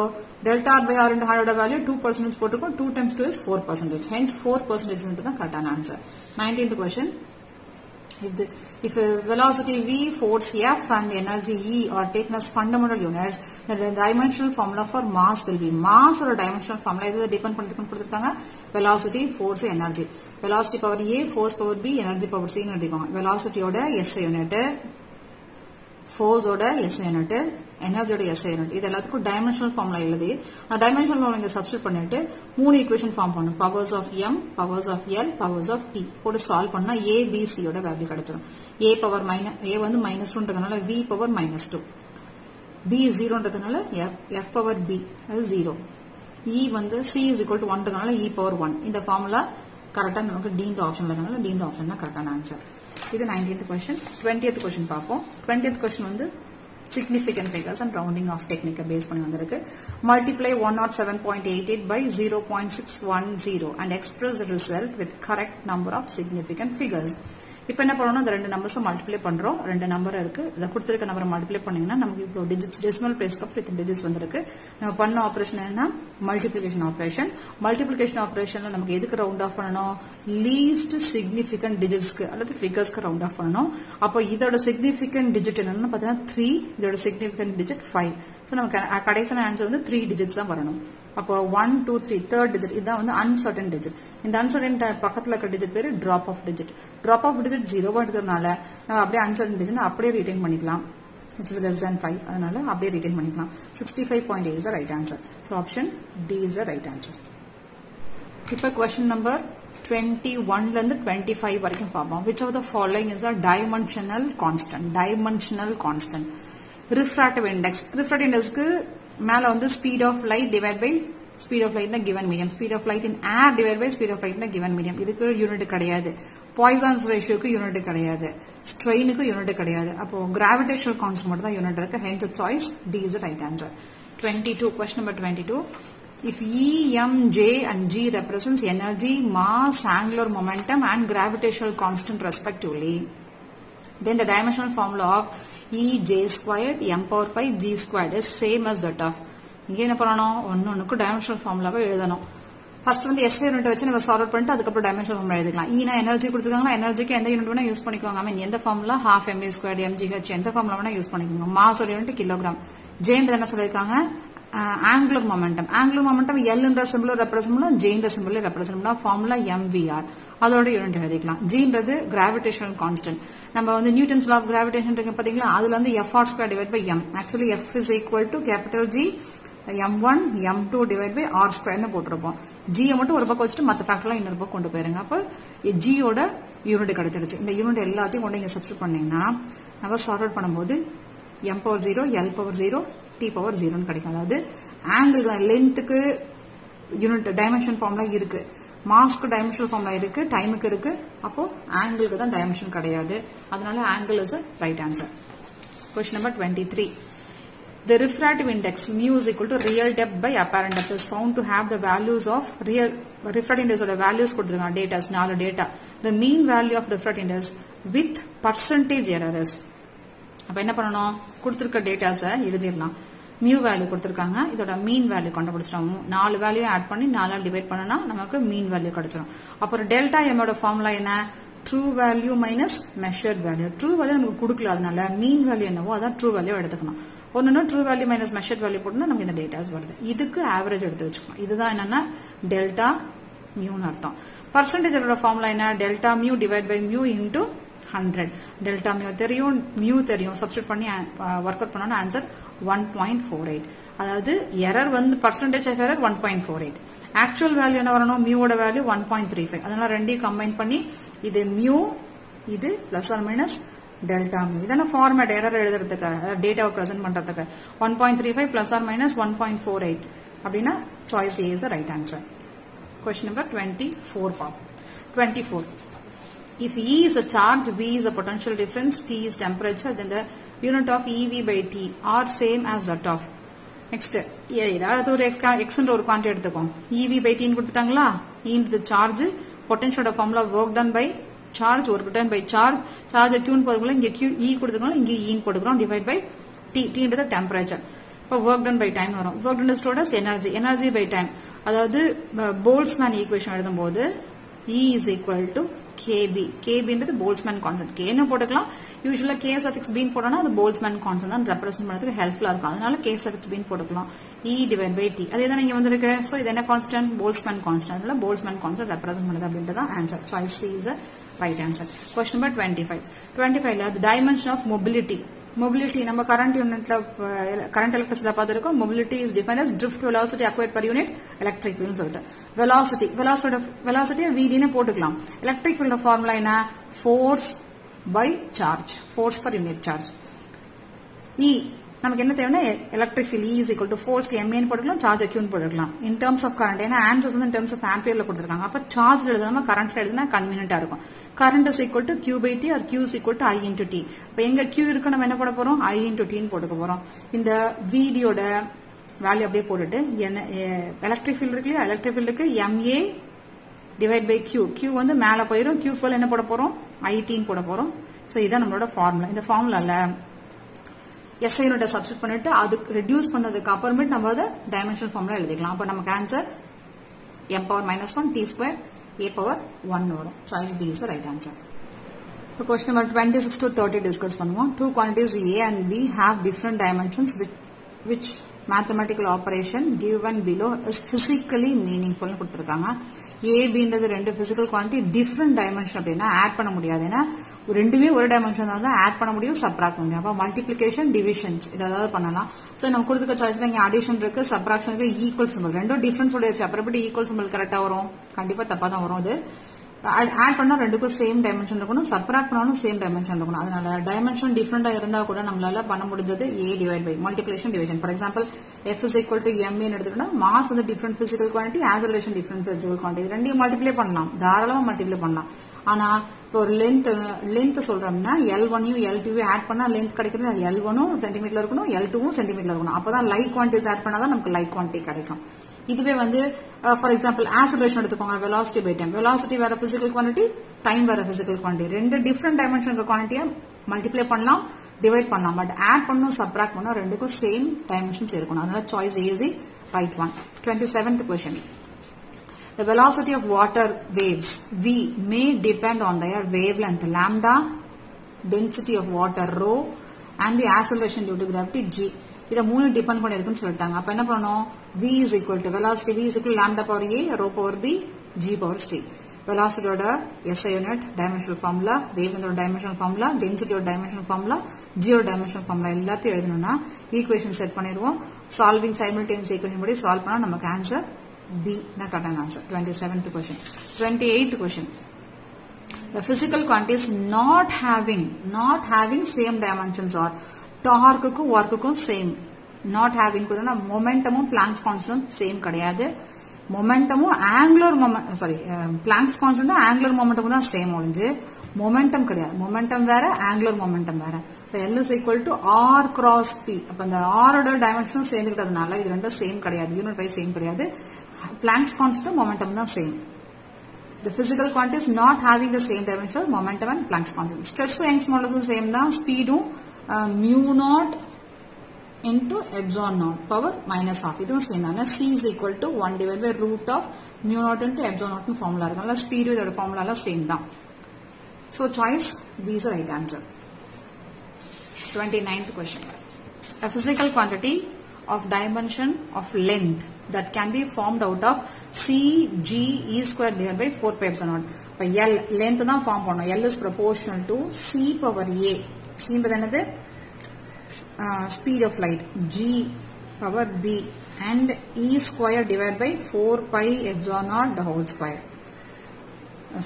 delta r by r into 100 value 2% போட்டுக்கோம் 2 times 2 is 4%. Hence 4% தான் கரெக்டான answer. 19th question. If velocity v, force f and energy e are taken as fundamental units, then the dimensional formula for mass will be mass or dimensional formula இது depend பண்ணிருக்காங்க velocity, force, energy. Velocity power a, force power b, energy power c ன்னு எடுத்துக்கோங்க. velocity ஓட SI unit, force ஓட SI unit, energy ஓட SI unit. இது எல்லாத்துக்கும் dimensional formula எழுதி dimensional formula இங்க substitute பண்ணிட்டு மூணு equation form பண்ணனும். powers of m, powers of l, powers of t போட்டு சால்வ் பண்ணா a b c ஓட வேல்யூ கிடைச்சிடும். a பவர் a வந்து -1ன்றதுனால v power -2, b 0ன்றதுனால f power b அது 0, e வந்து c is equal to 1ன்றதுனால e power 1. இந்த formula கரெக்ட்டா நமக்கு டீம்ட் ஆப்ஷன்ல இருக்கனால டீம்ட் ஆப்ஷன் தான் கரெக்டான ஆன்சர். இது 19th question. 20th question பார்ப்போம். 20th question வந்து significant figures and rounding off technique face பண்ணி வந்திருக்கு. Multiply 107.88 by 0.610 and express the result with correct number of significant figures. இப்போ என்ன பண்ணனும் அந்த ரெண்டு நம்பர்ஸ் மல்டிப்ளை பண்றோம். ரெண்டு நம்பர் இருக்கு. இத கொடுத்திருக்க நம்பரை மல்டிப்ளை பண்ணீங்கன்னா நமக்கு இப்போ டிஜிட்ஸ் டெசிமல் பிளேஸ்க்கு அப்புறம் இத்தனை டிஜிட்ஸ் வந்திருக்கு. நம்ம பண்ண ஆபரேஷன் என்னன்னா மல்டிப்ளிகேஷன் ஆபரேஷன். மல்டிப்ளிகேஷன் ஆபரேஷன்ல நமக்கு எதுக்கு ரவுண்ட் ஆஃப் பண்ணனும் லீஸ்ட் சிக்னிஃபிகன்ட் டிஜிட்ஸ்க்கு அல்லது ஃபிகர்ஸ்க்கு ரவுண்ட் ஆஃப் பண்ணனும். அப்போ இதோட சிக்னிஃபிகன்ட் டிஜிட் என்னன்னு பார்த்தீங்கன்னா 3, இதோட சிக்னிஃபிகன்ட் டிஜிட் 5. சோ நமக்கு கடைசியான ஆன்சர் வந்து 3 டிஜிட்ஸ் தான் வரணும். அப்போ 1 2 3 தேர்ட் டிஜிட் இதான் வந்து அன்சர்டன் டிஜிட். இந்த அன்சர்டன் பக்கத்துல இருக்க டிஜிட் பேரு drop of digit. Drop of digit 0 இருக்கிறதுனால நம்ம அப்படியே அன்சர்டன் டிஜிட் அப்படியே ரிட்டைன் பண்ணிக்கலாம். which is less than 5. அதனால அப்படியே ரிட்டைன் பண்ணிக்கலாம். 65.8 is the right answer. So option D is the right answer. இப்போ question number 21 ல இருந்து 25 வரைக்கும் பார்ப்போம். Which of the following is a dimensional constant? Dimensional constant. Refractive index. Refractive indexக்கு மேல வந்து speed of light divided by speed of light in the given medium. Speed of light in air divided by speed of light in the given medium. இதுக்கு unit கிடையாது. Poisson's ratioக்கு unit கிடையாது. ஸ்ட்ரெயினுக்கு unit கிடையாது. அப்போ gravitational constant மட்டும் தான் unit இருக்கு. Hence the choice D is the right answer. 22 question number 22. If E, M, J and G represents energy, mass, angular momentum and gravitational constant respectively, then the dimensional formula of E J squared M power 5 G squared is same as that of. இங்க என்ன பண்ணணும் ஒன்னொன்னுக்கு dimensional ஃபார்முலாவை எழுதணும். First வந்து SI unit வச்சு நம்ம solve பண்ணிட்டு அதுக்கப்புறம் டைமென்ஷனல் ஃபார்முலா எழுதிக்கலாம். ஈனா எனர்ஜி கொடுத்துருக்காங்க. எனர்ஜிக்கு எந்த யூனிட் வேணா யூஸ் பண்ணிக்கோங்க. ஐ மீன் எந்த formula half mv squared mgh எந்த ஃபார்முலா வேணா யூஸ் பண்ணிக்கோங்க. Mass unit kilogram. ஜேன்றது என்ன சொல்லிருக்காங்க angular momentum. Angular momentum L என்ற சிம்பிள் ரெப்ரசன்ட் பண்ணா J என்ற சிம்பிள் ரெப்ரசன்ட் பண்ணா ஃபார்முலா mvr அதோட யூனிட் எழுதிக்கலாம். Gன்றது கிராவிடேஷனல் கான்ஸ்டன்ட். நம்ம வந்து நியூட்டன்ஸ் லா ஆஃப் கிராவிடேஷன் இருக்கு பாத்தீங்களா அதுல வந்து Fr square divided by m. Actually F is equal to capital G m1 m2 divided by r square னு போட்டுருப்போம். G மட்டும் ஒரு பக்கம் வச்சுட்டு மத்த ஃபேக்டர்லாம் இன்னொரு பக்கம் கொண்டு போயிருங்க. அப்ப G ஓட யூனிட் கிடைச்சிருச்சு. இந்த யூனிட் எல்லாத்தையும் கொண்டு இங்க சப்ஸ்டிட்யூட் பண்ணீங்கன்னா நம்ம சார்ட் அவுட் பண்ணும்போது m power 0 L power 0 T power 0 னு கிடைக்கும். அதாவது ஆங்கிள் லென்த்துக்கு யூனிட் டைமென்ஷன் ஃபார்முலா இருக்கு, மாஸ்க்கு டைமென்ஷனல் ஃபார்முலா இருக்கு, டைமுக்கு இருக்கு. அப்போ ஆங்கிளுக்கு தான் டைமென்ஷன் கிடையாது. அதனால angle is right answer. Question number 23. The refractive index mu is equal to real depth by apparent depth is found to have the values of real refractive index oda values கொடுத்திருக்காங்க datas 4 data. The mean value of refractive index with percentage error is. அப்ப என்ன பண்ணனும் கொடுத்திருக்க டேட்டாஸ எழுதிரலாம். mu value கொடுத்திருக்காங்க. இதோட mean value கண்டுபிடிச்சிட்டோம். 4 value add பண்ணி 4 all divide பண்ணனா நமக்கு mean value கிடைச்சிரும். அப்புறம் டெல்டா m ஓட ஃபார்முலா என்ன? true value minus measured value. true value நமக்கு கொடுக்கல அதனால mean value என்னவோ அத true value எடுத்துக்கணும். ஒண்ணுனா true value minus measured value போட்டா நமக்கு இந்த டேட்டாஸ் வருது. இதுக்கு ஆவரேஜ் எடுத்து வச்சுக்கணும். இதுதான் என்னன்னா டெல்டா mu ன்னு அர்த்தம். percentage ஓட ஃபார்முலா என்ன? Delta mu divide by mu into 100. டெல்டா mu தெரியும், mu தெரியும். சப்ஸ்டிட்யூட் பண்ணி வொர்க் அவுட் பண்ணா ஆன்சர் 1.48. அதாவது எரர் வந்து percentage of error 1.48. Actual value என்ன வரணும்? mu ஓட வேல்யூ 1.35. அதனால ரெண்டையும் கம்பைன் பண்ணி இது mu இது plus or minus delta mu. இதான ஃபார்மேட் எரர் எழுதுறதுக்கு டேட்டாவை பிரசன்ட் பண்றதுக்கு 1.35 பிளஸ் ஆர் மைனஸ் 1.48 அப்படின்னா choice A is the right answer. Question number 24 pop. 24. If E is a charge, V is a potential difference, T is temperature, then the unit of EV by T are same as that of. Next, ஏதாவது ஒரு எக்ஸ்ன்ற ஒரு quantity எடுத்துக்கோம். EV by T ன்னு கொடுத்துட்டாங்களா? E into the charge, potential of formula work done by charge, work done by charge, charge Q ன்னு போடுறோம், இங்க Q E கொடுத்துக்கணும், இங்க E ன்னு போடுறோம், divide by T, T into the temperature. இப்போ work done by time வரும். work done is stored as energy, energy by time. அதாவது Boltzmann equation எழுதும்போது E is equal to KB. KB ன்றது Boltzmann constant. K ன்னு போட்டுக்கலாம். யூசுவலா K suffix B ன்னு போட்டோம்னா அது போல்ட்ஸ்மேன் கான்ஸ்டன்ட் தான் ரெப்ரசன்ட் பண்றதுக்கு ஹெல்ப்ஃபுல்லா இருக்கும். அதனால K suffix B ன்னு போட்டுக்கலாம். E divided by T. அதே தான் இங்க வந்திருக்கு. சோ இது என்ன கான்ஸ்டன்ட்? Boltzmann constant. அதனால போல்ட்ஸ்மேன் கான்ஸ்டன்ட் ரெப்ரசன்ட் பண்ணுது அப்படின்றது answer. Choice C is the right answer. Question number 25. 25 ல the dimension of mobility. Mobility நம்ம current unitல current electricity பார்த்திருக்கோம். Mobility is defined as drift velocity acquired per unit electric field சொல்லிட்டு. velocity VD ன்னு போட்டுக்கலாம். electric field formula என்ன? force by charge, force per unit charge. E நமக்கு என்ன தேவைன்னா electric field E is equal to force க்கு MA ன்னு போட்டுக்கலாம், charge Q ன்னு போட்டுக்கலாம். in terms of current ஏன்னா ஆன்சர்ஸ் வந்து in terms of ampere ல கொடுத்திருக்காங்க. அப்ப சார்ஜ் எழுதாம கரண்ட்ல எழுதுனா கன்வீனியன்ட்டா இருக்கும். current is equal to Q by T or Q is equal to I into T. இப்ப எங்க Q இருக்கு நம்ம என்ன போட போறோம்? I into T ன்னு போட்டுக்க போறோம். இந்த VD யோட வேல்யூ அப்படியே போட்டுட்டு எலக்ட்ரிக் ஃபீல்ட் இருக்கு இல்லையா? எலக்ட்ரிக் ஃபீல்டுக்கு MA divide by Q. Q வந்து மேல போயிடும். Q க்கு என்ன போட போறோம்? IT ன்னு போட போறோம். சோ இதான் நம்மளோட ஃபார்முலா. இந்த ஃபார்முலால SI யூனிட்டை சப்ஸ்டிட்யூட் பண்ணிட்டு அதுக்கு ரெடியூஸ் பண்ணதுக்கு அப்புறமேட்டு நம்ம அதை டைமென்ஷனல் ஃபார்முலா எழுதிக்கலாம். அப்ப நமக்கு answer m power minus 1 t square a power 1 வரும். Choice B is the right answer. So question number 26 to 30 discuss பண்ணுவோம். Two quantities A and B have different dimensions which mathematical operation given below is physically meaningful னு கொடுத்திருக்காங்க. A B ன்றது ரெண்டு physical quantity different dimension அப்படின்னா add பண்ண முடியாது. ஏன்னா ரெண்டுமே ஒரு டைமென்ஷன் தான் ஆட் பண்ண முடியும், சப்ட்ராக்ட் பண்ண முடியும். அப்ப மல்டிப்ளிகேஷன் டிவிஷன்ஸ் ஏதாவது பண்ணலாம். சோ நம்ம கொடுத்துக்க சாய்ஸ்ல இங்க அடிஷன் இருக்கு, சப்ட்ராக்ஷன் இருக்கு, ஈக்குவல் சிம்பிள் ரெண்டும் டிஃபரன்ஸ் உடைய வச்சு அப்புறம் எப்படி ஈக்குவல் சிம்பிள் கரெக்டா வரும்? கண்டிப்பா தப்பா தான் வரும். அது ஆட் பண்ணா ரெண்டுக்கும் சேம் டைமென்ஷன் இருக்கணும், சப்ட்ராக்ட் பண்ணாலும் சேம் டைமென்ஷன் இருக்கணும். அதனால டைமென்ஷன் டிஃபரெண்டா இருந்தா கூட நம்மளால பண்ண முடிஞ்சது A divide by multiplication division. For example F is equal to MA எடுத்துக்கிட்டா மாஸ் வந்து different physical quantity, acceleration different physical quantity, ரெண்டையும் மல்டிப்ளை பண்ணலாம், தாராளமா மல்டிப்ளை பண்ணலாம். ஆனா இப்போ ஒரு லென்த் சொல்றோம்னா L1 L2 ஆட் பண்ணா லென்த் கிடைக்கிறது L1 சென்டிமீட்டர் இருக்கணும், L2 சென்டிமீட்டர் இருக்கணும். அப்பதான் லைக் குவான்டிட்டிஸ் ஆட் பண்ணாதான் நமக்கு லைக் குவான்டிட்டி கிடைக்கும். இதுவே வந்து ஃபார் எக்ஸாம்பிள் ஆக்ஸலரேஷன் எடுத்துக்கோங்க, வெலாசிட்டி பை டைம். வெலாசிட்டி வேற பிசிக்கல் குவான்டிட்டி, டைம் வேற பிசிக்கல் குவான்டிட்டி. ரெண்டு டிஃபரெண்ட் டைமென்ஷன் குவான்டிட்டியை மல்டிப்ளை பண்ணலாம், டிவைட் பண்ணலாம். பட் ஆட் பண்ணும் சப்ட்ராக்ட் பண்ணும் ரெண்டுக்கும் சேம் டைமென்ஷன்ஸ் இருக்கணும். அதனால choice A is the right one. 27th question. The velocity of water waves V may depend on their wavelength lambda, density of water rho and the acceleration due to gravity G. இத மூணு depend பண்ணிருக்குன்னு சொல்லிட்டாங்க. அப்ப என்ன பண்ணணும்? V is equal to velocity V is equal to lambda power A, rho power B, G power C. velocity ஓட SI unit dimensional formula, wavelength ஓட dimensional formula, density ஓட dimensional formula, G ஓட dimensional formula எல்லாத்தையும் எழுதணும்னா equation set பண்ணிடுவோம். Solving simultaneous equation படி solve பண்ணா நமக்கு answer B na correct answer. 27th question. 28th question. The physical quantities not having same dimensions are torque க்கு work க்கும் same. Not having குதுனா momentumum Planck's constant same கிடையாது. momentumum angular moment Planck's constant angular momentum தான் same ஒழிஞ்சு momentum கிடையாது. momentum வேற angular momentum வேற. So L is equal to R cross P. அப்ப அந்த R ஓட டைமென்ஷனும் சேர்ந்துக்கிட்டதுனால இது ரெண்டும் சேம் கிடையாது, யூனிட் வைஸ் சேம் கிடையாது. Planck's constant momentum தான் same. The physical quantity is not having the same dimension, momentum and Planck's constant. Stress Young's modulus same தான், ஸ்பீடும் mu naught into epsilon naught power minus half. இதுவும் same தான். C is equal to 1 divided by root of mu naught into epsilon naught னு formula இருக்கு. அதனால ஸ்பீடும் இதோட ஃபார்முலாலாம் same தான். So choice B is the right answer. 29th question. A physical quantity of dimension of length that can be formed out of C G E square divided by 4 pi epsilon naught. இப்போ L length தான் form பண்ணோம். L is proportional to C power A. C என்பது என்னது? Speed of light. G power B and E square divided by 4 pi epsilon naught the whole square.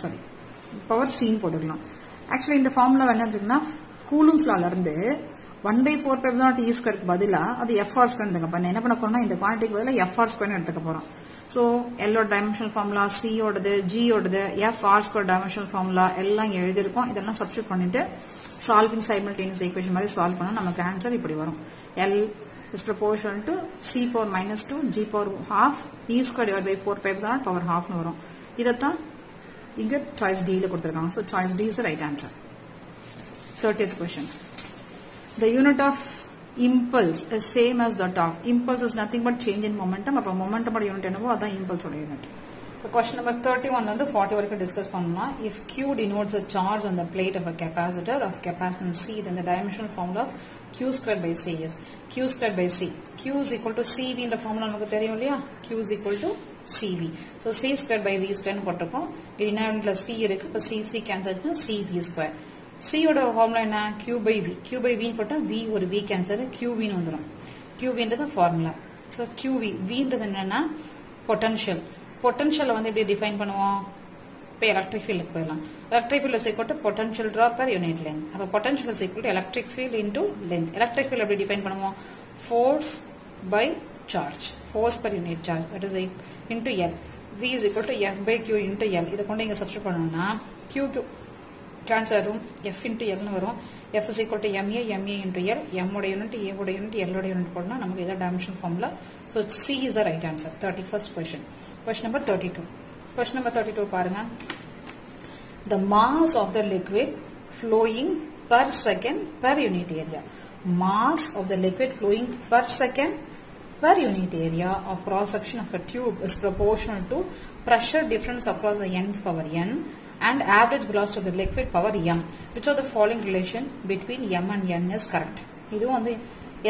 Sorry. Power C போட்டுக்கலாம். Actually இந்த formula என்ன இருக்குன்னா Coulomb's லால இருந்து 1 by 4 pi epsilon naught E square க்கு பதிலா அது FR square எடுத்துக்க. என்ன பண்ண போறோம்னா இந்த குவாண்டிட்டிக்கு பதிலா FR square எடுத்துக்க போறோம். So L ஓட dimensional formula, C ஓடது, G ஓடது, FR square dimensional formula எல்லாம் எழுதி இருக்கோம். இதெல்லாம் சப்ஸ்டிட்யூட் பண்ணிட்டு சால்விங் சைமல்டேனியஸ் ஈக்குவேஷன் மாதிரி சால்வ் பண்ணா நமக்கு ஆன்சர் இப்படி வரும். L is proportional to C power minus 2 G power half E square divided by 4 pi epsilon naught power half னு வரும். இதத்தான் இங்க சாய்ஸ் D ல கொடுத்திருக்காங்க. So choice D is the right answer. 30th question. The unit of impulse is same as that of. Impulse is nothing but change in momentum. அப்ப momentum ஓட unit என்னவோ அதான் impulse ஓட யூனிட். So question number 31 வந்து 40 வரைக்கும் discuss பண்ணலாம். If Q denotes a charge on the plate of a capacitor of capacitance C, then the dimensional formula of Q squared by C is Q squared by C. Q is equal to CV இந்த formula நமக்கு தெரியும் இல்லையா? Q is equal to CV. So C squared by V square போட்டிருக்கோம். டினாமினேட்டர்ல C இருக்கு. இப்ப C cancel ஆச்சுன்னா CV square. C ஓட formula என்ன? Q by V. Q by V போட்டா V ஒரு V கேன்சல், QV னு வந்துரும். QV ன்றது ஃபார்முலா. So QV, V ன்றது என்னன்னா பொட்டன்ஷியல். பொட்டன்ஷியலை வந்து எப்படி டிஃபைன் பண்ணுவோம்? இப்போ எலக்ட்ரிக் ஃபீல்டுக்கு போயிடலாம். Electric field is equal to potential drop per unit length. அப்போ potential is equal to electric field into length. Electric field எப்படி டிஃபைன் பண்ணுவோம்? Force by charge. Force per unit charge that is into L. V is equal to F by Q into L. இதை கொண்டு இங்கே substitute பண்ணோம்னா Q cancel வரும், F into எல்னு வரும். F is equal to MA, MA into L, M ஓட unit, A ஓட unit, L ஓட யூனிட் போடணும். நமக்கு இதான் dimension formula. So C is the right answer. 31st question. Question number 32. Question number 32 பாருங்க. The mass of the liquid flowing per second per unit area. Mass of the liquid flowing per second per unit area of cross section of a tube is proportional to pressure difference across the n's power n and average velocity of the liquid power m. Which of the following relation between m and n is correct? இதுவும் வந்து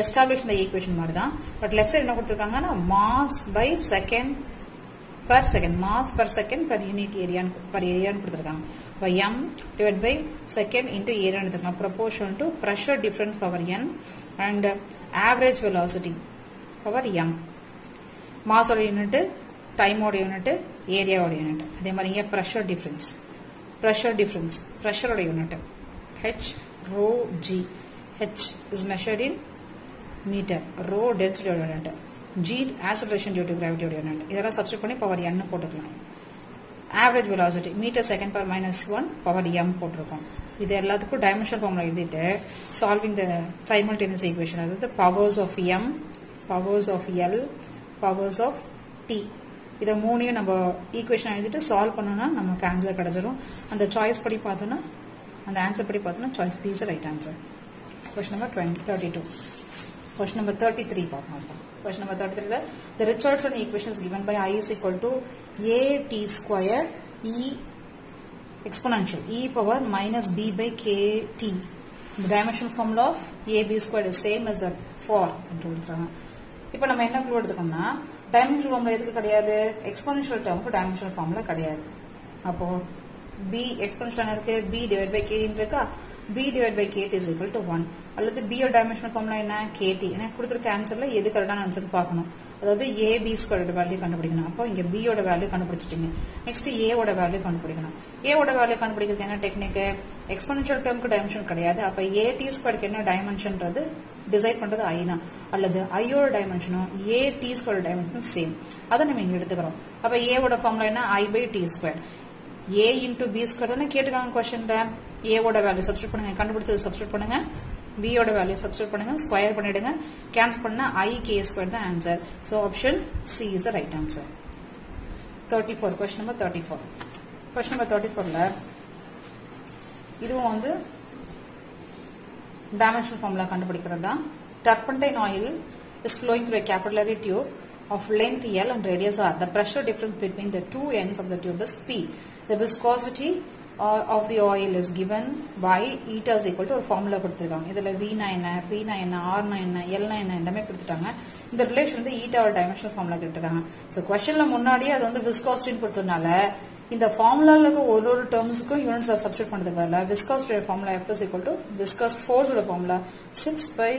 establish the equation மாதிரி தான். But left side என்ன கொடுத்திருக்காங்கன்னா mass by second per second, mass per second per unit area per area னு கொடுத்திருக்காங்க. by m divided by second into area னு கொடுத்திருக்காங்க. proportional to pressure difference power n and average velocity power m. mass ஓட unit, time ஓட unit, area ஓட unit. அதே மாதிரி இங்க pressure difference ஓட unit h rho g. h is measured in meter, rho density ஓட யூனிட், g acceleration due to gravity ஓட யூனிட். இதெல்லாம் சப்ஸ்டிட்யூட் பண்ணி பவர் n போட்டுக்கலாம். average velocity meter second per minus 1 power m போட்டிருக்கோம். இது எல்லாத்துக்கும் டைமென்ஷன் ஃபார்முலா எழுதிட்டு சால்விங் த சைமல்டேனியஸ் ஈக்குவேஷன், அதாவது powers of m, powers of l, powers of t, இதை மூணையும் நம்ம ஈக்குவேஷன் எழுதிட்டு சால்வ் பண்ணோம்னா நமக்கு ஆன்சர் கிடைச்சிடும். அந்த சாய்ஸ் படி பார்த்தோம்னா, அந்த ஆன்சர் படி பார்த்தோம்னா choice B is right answer. Question number 32. Question number 33 பார்க்கலாம். Question number 33 the Richardson equation is given by I is equal to a t square e exponential e power minus b by k t. The dimensional formula of a b squared is same as that for என்று கொடுத்திருக்காங்க. இப்போ நம்ம என்ன clue எடுத்துக்கோம்னா dimensional formula எதுக்கு கிடையாது? Exponential டேர்முக்கு dimensional formula கிடையாது. அப்போ b exponential இருக்கு, b டிவைட் பை k இருக்கா, b divide by kt is equal to 1. அல்லது b யோட டைமென்ஷனல் ஃபார்முலா என்ன? kt. எனக்கு கொடுத்திருக்க ஆன்சர்ல எது கரெக்டான ஆன்சர் பார்க்கணும். அதாவது a b ஸ்கொயரோட வேல்யூ கண்டுபிடிக்கணும். அப்போ இங்க b யோட வேல்யூ கண்டுபிடிச்சிட்டீங்க. நெக்ஸ்ட் a ஓட வேல்யூ கண்டுபிடிக்கணும். a ஓட வேல்யூ கண்டுபிடிக்கிறதுக்கு என்ன டெக்னிக்? எக்ஸ்போனன்ஷியல் டேர்முக்கு டைமென்ஷன் கிடையாது. அப்ப a t ஸ்கொயருக்கு என்ன டைமென்ஷன்றது டிசைட் பண்றது i தான். அல்லது i யோட டைமென்ஷனும் a t ஸ்கொயரோட டைமென்ஷனும் சேம். அதை நம்ம இங்க எடுத்துக்கிறோம். அப்ப a ஓட ஃபார்முலா என்ன? i by t square. a into b square தானே கேட்டுக்காங்க கொஸ்டின்ல. a ஓட வேல்யூ சப்ஸ்டிட்யூட் பண்ணுங்க, கண்டுபிடிச்சது சப்ஸ்டிட்யூட் பண்ணுங்க. b ஓட வேல்யூ சப்ஸ்டிட்யூட் பண்ணுங்க, ஸ்கொயர் பண்ணிடுங்க, கேன்சல் பண்ணா I k square தான் answer. So option C is the right answer. 34 question number 34. Question number 34ல இதுவும் வந்து dimensional formula கண்டுபிடிக்கிறது தான். Turpentine oil is flowing through a capillary tube of length L and radius R. The pressure difference between the two ends of the tube is P. The viscosity of the oil is given by eta is equal to ஒரு formula கொடுத்திருக்காங்க. இதுல V னா என்ன, P னா என்ன, R னா என்ன, L னா என்ன எல்லாமே கொடுத்துட்டாங்க. இந்த ரிலேஷன் வந்து eta ஓட டைமென்ஷனல் ஃபார்முலா கேட்டிருக்காங்க. சோ क्वेश्चनல முன்னாடியே அது வந்து viscosity கொடுத்ததனால இந்த ஃபார்முலால இருக்க ஒரு டேர்ம்ஸ்க்கு யூனிட்ஸ் சப்ஸ்டிட்யூட் பண்றதுக்கு பதிலா viscosity formula F is equal to viscous force ஓட formula 6 by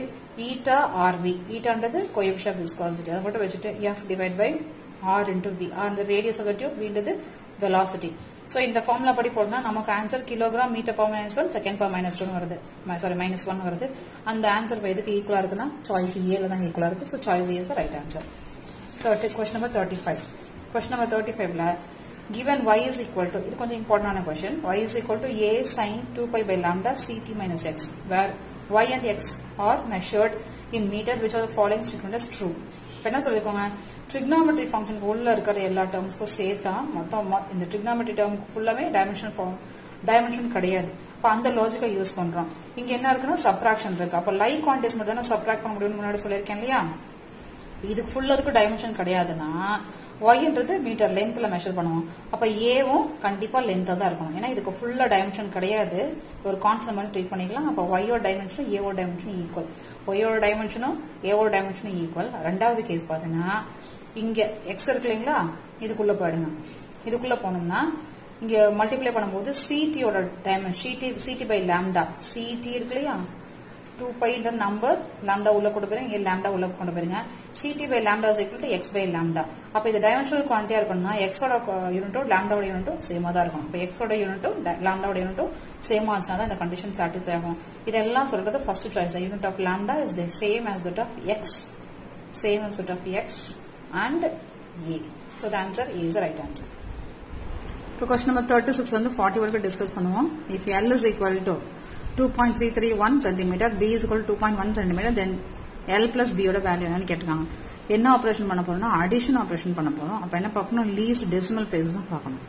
eta RV. ஈட்டான்றது coefficient of viscosity. அதை மட்டும் வச்சுட்டு F divided by R into V. R the radius of the tube, V ன்றது velocity. So இந்த formula படி போடுனா நமக்கு answer kilogram metre power -1 second power -1 வருது. சாரி -1 வருது. அந்த ஆன்சர் எதுக்கு ஈக்குவலா இருக்குன்னா சாய்ஸ் A ல தான் ஈக்குவலா இருக்கு. So choice A is the right answer. Question number 35. Question number 35ல given y is equal to, இது கொஞ்சம் இம்பார்ட்டன்டான question, y is equal to a sin 2 pi by lambda ct minus x, where y and x are measured in meter, which are the following statement is true. என்ன சொல்லிருக்கோங்க, trigonometry function உள்ள இருக்கிற எல்லா டேர்ம்ஸ்க்கும் சேர்த்தா மொத்தம் இந்த trigonometry term ஃபுல்லாவே dimension கிடையாது. அப்ப அந்த லாஜிக்கை யூஸ் பண்றோம். இங்க என்ன இருக்குன்னா சப்ட்ராக்ஷன் இருக்கு. அப்ப லைக் குவான்டிட்டிஸ் மட்டும் தான் சப்ட்ராக்ட் பண்ண முடியும்னு முன்னாடி சொல்லியிருக்கேன் இல்லையா. இதுக்கு ஃபுல்லா இருக்கு டைமென்ஷன் கிடையாதுன்னா yன்றது மீட்டர் லென்த்ல மெஷர் பண்ணுவோம். அப்ப ஏவும் கண்டிப்பா லென்த்தா தான் இருக்கணும். ஏன்னா இதுக்கு ஃபுல்லா டைமென்ஷன் கிடையாது. ஒரு கான்ஸ்டன்ட் மாதிரி ட்ரீட் பண்ணிக்கலாம். அப்ப y ஓட டைமென்ஷனும் a ஓட டைமென்ஷனும் ஈக்குவல். y ஓட டைமென்ஷனும் a ஓட டைமென்ஷனும் ஈக்குவல். ரெண்டாவது கேஸ் பாத்தீங்கன்னா இங்க x இருக்கு இல்லைங்களா, இதுக்குள்ள போயிடுங்க. இதுக்குள்ள போனோம்னா இங்க மல்டிப்ளை பண்ணும்போது ct ஓட dimension ct by lambda, ct இருக்கு இல்லையா 2 pi இந்த நம்பர் lambda உள்ள கொண்டு போறீங்க, இங்க lambda உள்ள கொண்டு போறீங்க. ct by lambda is equal to x by lambda. அப்ப இது டைமென்ஷனல் குவான்டிட்டியா இருக்கணும்னா x ஓட யூனிட்டும் lambda ஓட யூனிட்டும் சேமா தான் இருக்கும். அப்ப x ஓட யூனிட்டும் lambda ஓட யூனிட்டும் சேமா ஆச்சுனா தான் இந்த கண்டிஷன் சாட்டிஸ்ஃபை ஆகும். இதெல்லாம் சொல்றது first choice. The unit of lambda is the same as that of x, same as that of x and a. So the answer A is the right answer. இப்போ question number 36 வந்து 40 வரைக்கும் discuss பண்ணுவோம். If L is equal to 2.331 cm, B is equal to 2.1 cm, then L plus B ஓட value என்னன்னு கேட்டிருக்காங்க. என்ன operation பண்ண போறோம்னா அடிஷன் ஆபரேஷன் பண்ண போறோம். அப்ப என்ன பார்க்கணும், லீஸ்ட் டெசிமல் பிளேஸ் தான் பார்க்கணும்.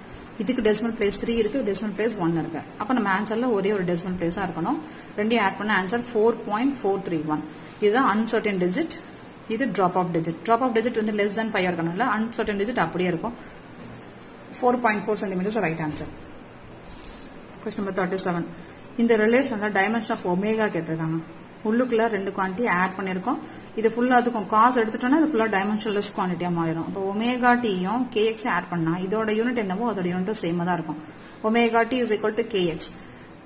இதுக்கு டெசிமல் பிளேஸ் 3 இருக்கு, டெசிமல் பிளேஸ் 1 இருக்கு. அப்ப நம்ம ஆன்சர்ல ஒரே ஒரு டெசிமல் பிளேஸா இருக்கணும். ரெண்டையும் ஆட் பண்ண ஆன்சர் 4.431. இதுதான் அன்சர்டன் டிஜிட், இது drop off digit. Drop off digit வந்து less than 5 இருக்கணும்ல, uncertain digit அப்படியே இருக்கும். 4.4 cm is the right answer. Question number 37. இந்த ரிலேஷன்ல டைமென்ஷன் ஆஃப் ஒமேகா கேட்டிருக்காங்க. உள்ளுக்குள்ள ரெண்டு குவான்டிட்டி ஆட் பண்ணிருக்கோம். இது ஃபுல்லா அதுக்கும் காசு எடுத்துட்டோம்னா இது ஃபுல்லா டைமென்ஷன்லெஸ் குவான்டிட்டியா மாறிடும். அப்போ ஒமேகா டியும் kx ஆட் பண்ணா இதோட யூனிட் என்னவோ அதோட யூனிட் சேமா தான் இருக்கும். Omega T is equal to kx.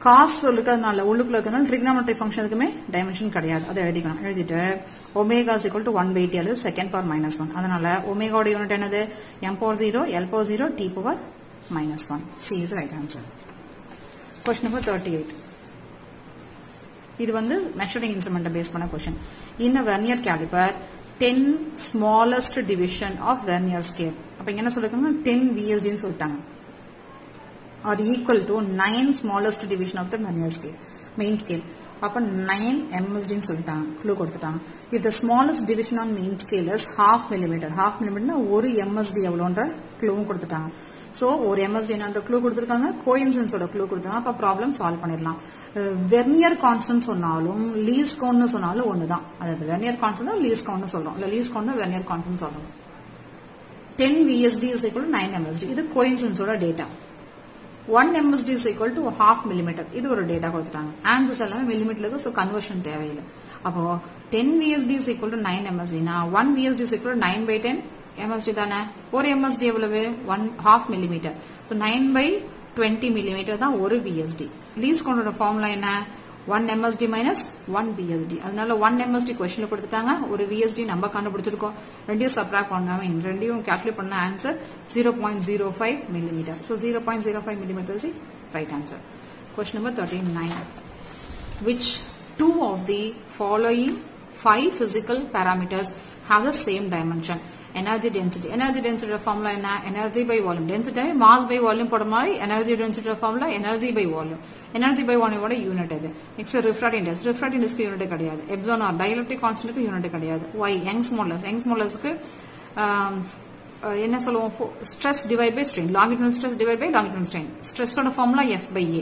காசு இருக்கிறதுனால உள்ளுக்குள்ள இருக்கிறதுனால ட்ரிகனாமெட்ரி ஃபங்க்ஷனுக்குமே டைமென்ஷன் கிடையாது. அதை எழுதிக்கணும். எழுதிட்டு omega is equal to 1/t அல்லது செகண்ட் பவர் -1. அதனால ஒமேகாவோட யூனிட் என்னது, m power 0, l power 0, t power -1. C is the right answer. Question number 38. இது வந்து மெஷரிங் இன்ஸ்ட்ருமெண்ட் பேஸ் பண்ண question. In a vernier caliper 10 smallest division of vernier scale. அப்ப இங்க என்ன சொல்லிருக்காங்க, 10 VSD ன்னு சொல்லிட்டாங்க. Or equal to 9 smallest division of the vernier scale, main scale. அப்ப 9 MSD ன்னு சொல்லிட்டாங்க, க்ளூ கொடுத்துட்டாங்க. If the smallest division on main scale is half millimeter, half millimeter னா ஒரு MSD எவ்வளோன்ற க்ளூவும் கொடுத்துட்டாங்க. சோ ஒரு MSD என்னன்ற க்ளூ கொடுத்துருக்காங்க, கோயின்சிடன்ஸோட க்ளூ கொடுத்துருக்காங்க. அப்ப ப்ராப்ளம் சால்வ் பண்ணிடலாம். வெர்னியர் கான்ஸ்டன்ட் சொன்னாலும் லீஸ் கவுண்ட் சொன்னாலும் ஒண்ணுதான். அதாவது வெர்னியர் கான்ஸ்டன்ட் லீஸ் கவுண்ட் சொல்றோம், இல்ல லீஸ் கவுண்ட் வெர்னியர் கான்ஸ்டன்ட் சொல்லணும். 10 VSD is equal to 9 MSD. இது கோயின்சிடன்ஸோட data. 1 MSD is equal to half millimeter. இது ஒரு டேட்டா கொடுத்துட்டாங்க. ஆன்சர்ஸ் எல்லாமே மில்லிமீட்டர்ல இருக்கு, சோ கன்வர்ஷன் தேவையில்லை. அப்போ 10 VSD is equal to 9 MSD னா 1 VSD is equal to 9/10 MSD தானே. ஒரு MSD எவ்வளவு, 1/2 millimeter. So 9/20 millimeter தான் ஒரு VSD. லீஸ் கவுண்டோட ஃபார்முலா என்ன, 1 MSD minus 1 VSD. அதனால 1 MSD क्वेश्चनல கொடுத்துட்டாங்க, ஒரு VSD நம்ம கண்டுபிடிச்சிருக்கோம். ரெண்டையும் சப்ட்ராக்ட் பண்ணாம ரெண்டையும் கால்குலேட் பண்ண answer 0.05 millimeter. So 0.05 millimeter is the right answer. Question number 39. Which two of the following 5 physical parameters have the same dimension? energy density. Energy density formula என்ன? Energy by volume. Density mass by volume போட மாதிரி energy density formula energy by volume. Energy by volume ஓட unit இது. Next refractive index. Refractive index unit கிடையாது. Epsilon or dielectric constant unit கிடையாது. Why? Young's modulus. Young's modulusக்கு என்ன சொல்லுவோம்? Stress divided by strain. Longitudinal stress divided by longitudinal strain. Stress ஓட formula F by A.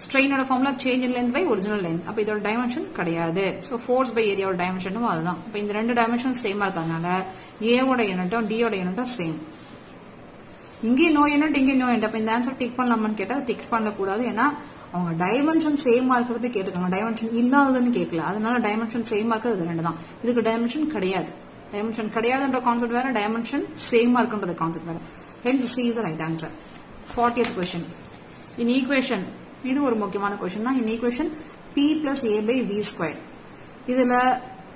Strain ஓட formula change in length by original length. அப்ப இதோட dimension கிடையாது. So force by area ஓட dimensionனும் அதுதான். அப்ப இந்த ரெண்டு dimension சேமா இருக்கறனால A ஓட யூனிட்டும் D ஓட யூனிட்டும் சேம். இங்கே நோ யூனிட் இங்கே நோ யூனிட். அப்ப இந்த ஆன்சர் டிக் பண்ணலாமான்னு கேட்டா டிக் பண்ண கூடாது. ஏன்னா அவங்க டைமென்ஷன் சேமா இருக்கிறது கேட்டுக்காங்க. டைமென்ஷன் இல்லாததுன்னு கேட்கல. அதனால டைமென்ஷன் சேமா இருக்கிறது ரெண்டு தான். இதுக்கு டைமென்ஷன் கிடையாது. டைமென்ஷன் கிடையாதுன்ற கான்செப்ட் வேற, டைமென்ஷன் சேமா இருக்குன்ற கான்செப்ட் வேற. Hence C is the right answer. 40th question. In equation, இது ஒரு முக்கியமான क्वेश्चन தான். In equation P plus A by V squared. இதுல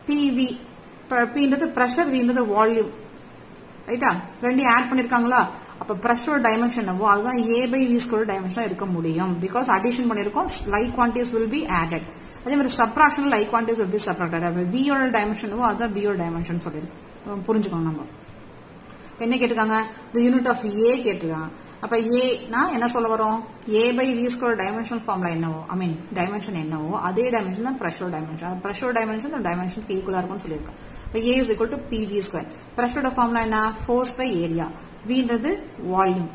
PV, Pன்றது pressure, Vன்றது volume. ரைட்டா? ரெண்டு ஆட் பண்ணிருக்காங்களா? அப்ப பிரஷர் டைமென்ஷன் என்னவோ அதுதான் A by V squared டைமென்ஷனா இருக்க முடியும். பிகாஸ் அடிஷன் பண்ணிருக்கோம், like quantities will be added. அதே மாதிரி subtraction like quantities will be subtracted. அப்ப V ஓட டைமென்ஷன் என்னவோ அதுதான் B ஓட டைமென்ஷன் சொல்லிருக்கு. புரிஞ்சுக்கணும் நம்ம. என்ன கேட்டிருக்காங்க? The unit of A கேட்டிருக்காங்க. அப்ப A னா என்ன சொல்ல வரோம்? A by V squared dimension formula என்னவோ, ஐ மீன் டைமென்ஷன் என்னவோ அதே டைமென்ஷன் தான் பிரஷர் டைமென்ஷன். பிரஷர் டைமென்ஷன் அந்த டைமென்ஷனுக்கு ஈக்குவலா இருக்கும்னு சொல்லியிருக்கோம். A is equal to PV square. பிரஷரோட ஃபார்முலா என்ன? Force by area. Vன்றது வால்யூம்.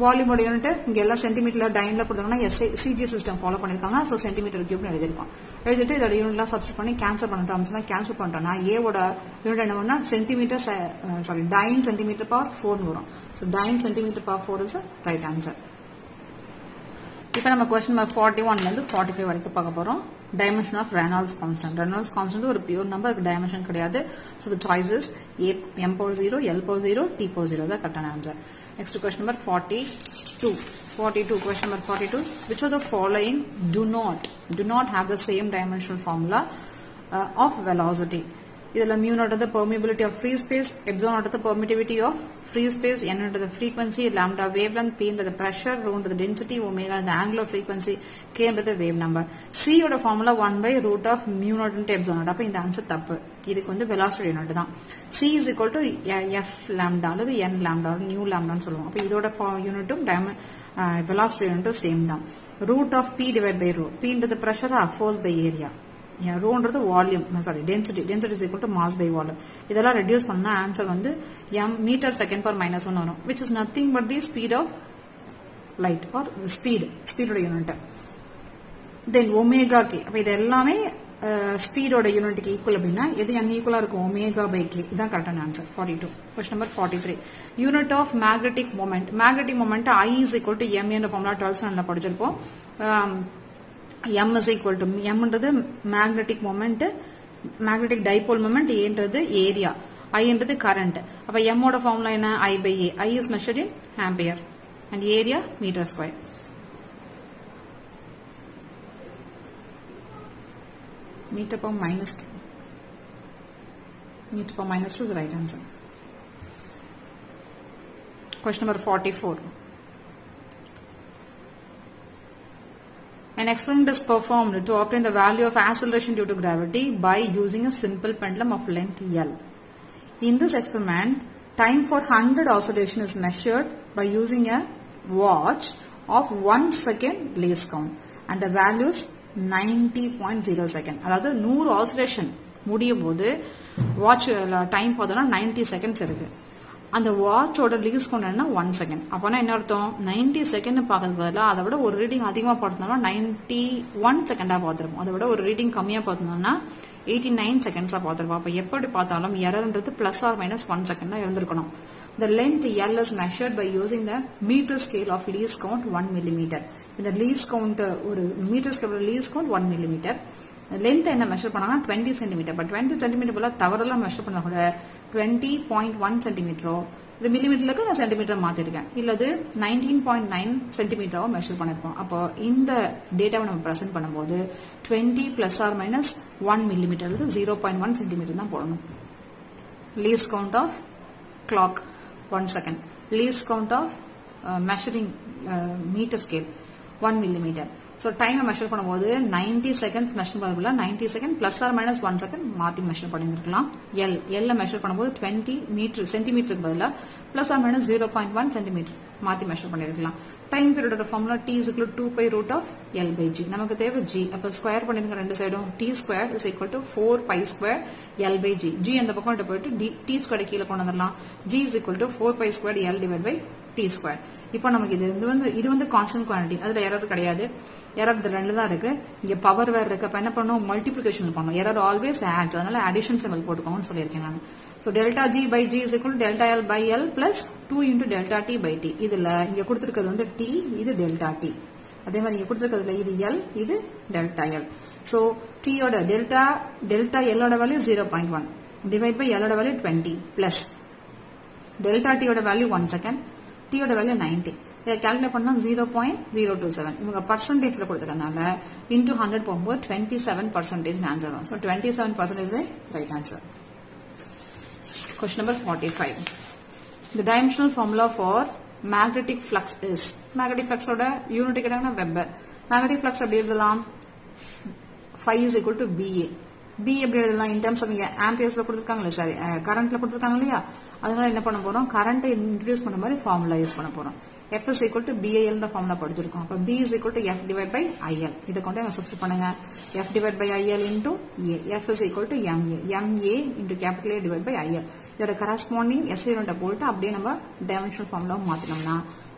வால்யூம் ஓட யூனிட் இங்க எல்லாம் சென்டிமீட்டர்ல டைன்ல கொடுத்தாங்கன்னா CG சிஸ்டம் ஃபாலோ பண்ணிருக்காங்க. சோ சென்டிமீட்டர் கியூப்னு எழுதிருக்கோம். எழுதிட்டு இதோட யூனிட்லாம் சப்ஸ்டிட் பண்ணி கேன்சல் பண்ண டர்ம்ஸ்லாம் கேன்சல் பண்ணிட்டோம்னா A ஓட யூனிட் என்னன்னா centimetre, sorry dyne centimetre power 4 வரும். So dyne centimetre power 4 is right answer. இப்போ நம்ம क्वेश्चन நம்பர் 41 ல இருந்து 45 வரைக்கும் பார்க்க போறோம். Dimension of Reynolds constant. Reynolds constant ஒரு pure number, dimension கிடையாது. So the choice is A, M power 0, L power 0, T power 0. That's correct answer. Next question number 42. 42. Question number 42. Which of the following do not have the same dimensional formula of velocity? இதுல mu naught is the permeability of free space, epsilon naught is the permittivity of free space, n into the frequency, lambda wavelength, p into the pressure, rho into the density, omega into the angular frequency, k into the wave number. C ஓட formula 1 by root of mu naught into epsilon naught. அப்ப இந்த answer தப்பு. இதுக்கு வந்து velocity unit தான். C is equal to f lambda அல்லது n lambda or nu lambda ன்னு சொல்லுவோம். அப்ப இதோட யூனிட்டும் velocity யூனிட்டும் சேம் தான். root of p divided by rho. P into the pressure, force by area. Rho ன்றது volume, sorry density is equal to mass by volume. இதெல்லாம் reduce பண்ணா answer வந்து m meter second per minus 1 வரும், which is nothing but the speed of light or speed ஓட unit. Then omega k. அப்ப இது எல்லாமே speed ஓட யூனிட்டுக்கு ஈக்குவல் அப்படின்னா எது n ஈக்குவலா இருக்கும்? omega by k. இதான் கரெக்டான answer. 42. Question number 43. Unit of magnetic moment. Magnetic moment I is equal to m என்ற ஃபார்முலா 12th ஸ்டாண்டர்ட்ல படிச்சிருப்போம். M is equal to M ன்றது magnetic moment, magnetic dipole moment, A ன்றது area, I ன்றது current. அப்ப M ஓட formula என்ன? I by A. I is measured in ampere and area meter square. Meter per minus 2. Meter per minus 2 is the right answer. Question number 44. An experiment is performed to obtain the value of acceleration due to gravity by using a simple pendulum of length L. In this experiment, time for 100 oscillation is measured by using a watch of 1 second least count and the value is 90.0 second. அதாவது 100 oscillation முடியும் போது watch time பார்த்தோம்னா 90 seconds இருக்கு. அந்த வாட்சோட least count என்ன? 1 second. அப்போனா என்ன அர்த்தம்? 90 செகண்ட் பார்க்கறது பதிலாக அதை விட ஒரு ரீடிங் அதிகமாக பார்த்தோம்னா 91 செகண்டா பார்த்துருப்போம். அதை விட ஒரு ரீடிங் கம்மியாக பார்த்தோம்னா 89 செகண்ட்ஸா பார்த்துருப்போம். அப்போ எப்படி பார்த்தாலும் எரர்ன்றது பிளஸ் ஆர் மைனஸ் 1 செகண்ட் தான் இருந்திருக்கணும். The length L is measured by using the meter scale of least count 1 millimeter. இந்த least count ஒரு meter scale least count 1 millimeter. Length என்ன மெஷர் பண்ணாங்கன்னா 20 சென்டிமீட்டர். பட் 20 சென்டிமீட்டர் போல தவறெல்லாம் மெஷர் பண்ணா கூட 20.1 சென்டிமீட்டரோ இது மில்லிமீட்டருக்கு நான் சென்டிமீட்டர் மாத்திருக்கேன், இல்லது 19.9 சென்டிமீட்டரோ மெஷர் பண்ணிருப்போம். அப்போ இந்த டேட்டாவை நம்ம பிரசன்ட் பண்ணும்போது 20 plus or minus 1 millimetre 0.1 centimetre தான் போடணும். Least count of clock 1 second. Least count of measuring metre scale 1 millimeter. So time measure பண்ணும்போது 90 seconds measure பண்ணல 90 second plus or minus 1 second மாத்தி measure பண்ணிருக்கலாம். L measure பண்ணும்போது 20 meter centimeter பதிலா plus or minus 0.1 centimeter மாத்தி measure பண்ணிருக்கலாம். Time period of formula T is equal to 2 pi root of L by G. நமக்கு தேவை G. அப்ப ஸ்கொயர் பண்ணிருங்க ரெண்டு சைடும். T squared is equal to 4 pi square L by G. G அந்த பக்கம் போயிட்டு T squared கீழே கொண்டு வந்துடலாம். G is equal to 4 pi squared L divided by T squared. இப்போ நமக்கு இது வந்து கான்ஸ்டன்ட் குவான்டிட்டி. அதுல எரர் கிடையாது. எரர் இந்த ரெண்டுல தான் இருக்கு. இங்க பவர் வேற இருக்கு. அப்ப என்ன பண்ணணும்? மல்டிப்ளிகேஷன் பண்ணணும். Error always adds. அதனால அடிஷன் சிம்பல் போட்டுக்கோங்கன்னு சொல்லியிருக்கேன் நான். So delta G by G is equal to delta L by L plus 2 into delta T by T. இதுல இங்க கொடுத்திருக்கிறது வந்து T, இது delta T. அதே மாதிரி இங்க கொடுத்திருக்கிறதுல இது L, இது delta L. So T ஓட delta L ஓட வேல்யூ 0.1 divide by L ஓட வேல்யூ 20 plus delta T ஓட வேல்யூ 1 செகண்ட், T ஓட வேல்யூ 90. இதை கால்குலேட் பண்ணா 0.027. இவங்க பர்சன்டேஜ்ல கொடுத்திருக்கனால into 100 போகும்போது 27% ஆன்சர் தான். So 27% is the right answer. Question number 45. The dimensional formula for magnetic flux is. Magnetic flux oda unit கேட்டாங்கன்னா Weber. Magnetic flux எப்படி எழுதலாம்? Phi is equal to BA. B எப்படி எழுதலாம்? In terms of amperesல கொடுத்திருக்காங்களே, சாரி கரண்ட்ல கொடுத்திருக்காங்க இல்லையா? அதனால என்ன பண்ண போறோம்? கரண்ட்டை இன்ட்ரோடியூஸ் பண்ண மாதிரி ஃபார்முலா யூஸ் பண்ண போறோம். F is equal to BIL ன்ற ஃபார்முலா படிச்சிருக்கோம். அப்ப B is equal to F divided by IL. இத கொண்டு அங்க சப்ஸ்டிட்யூட் பண்ணுங்க. F divided by IL into A. F is equal to MA into capital A divided by IL. இதோட corresponding SI யூனிட்டை போட்டு அப்படியே நம்ம டைமென்ஷனல் ஃபார்முலா மாத்தினோம்னா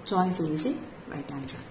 சாய்ஸ் ஈஸி ரைட் ஆன்சர்.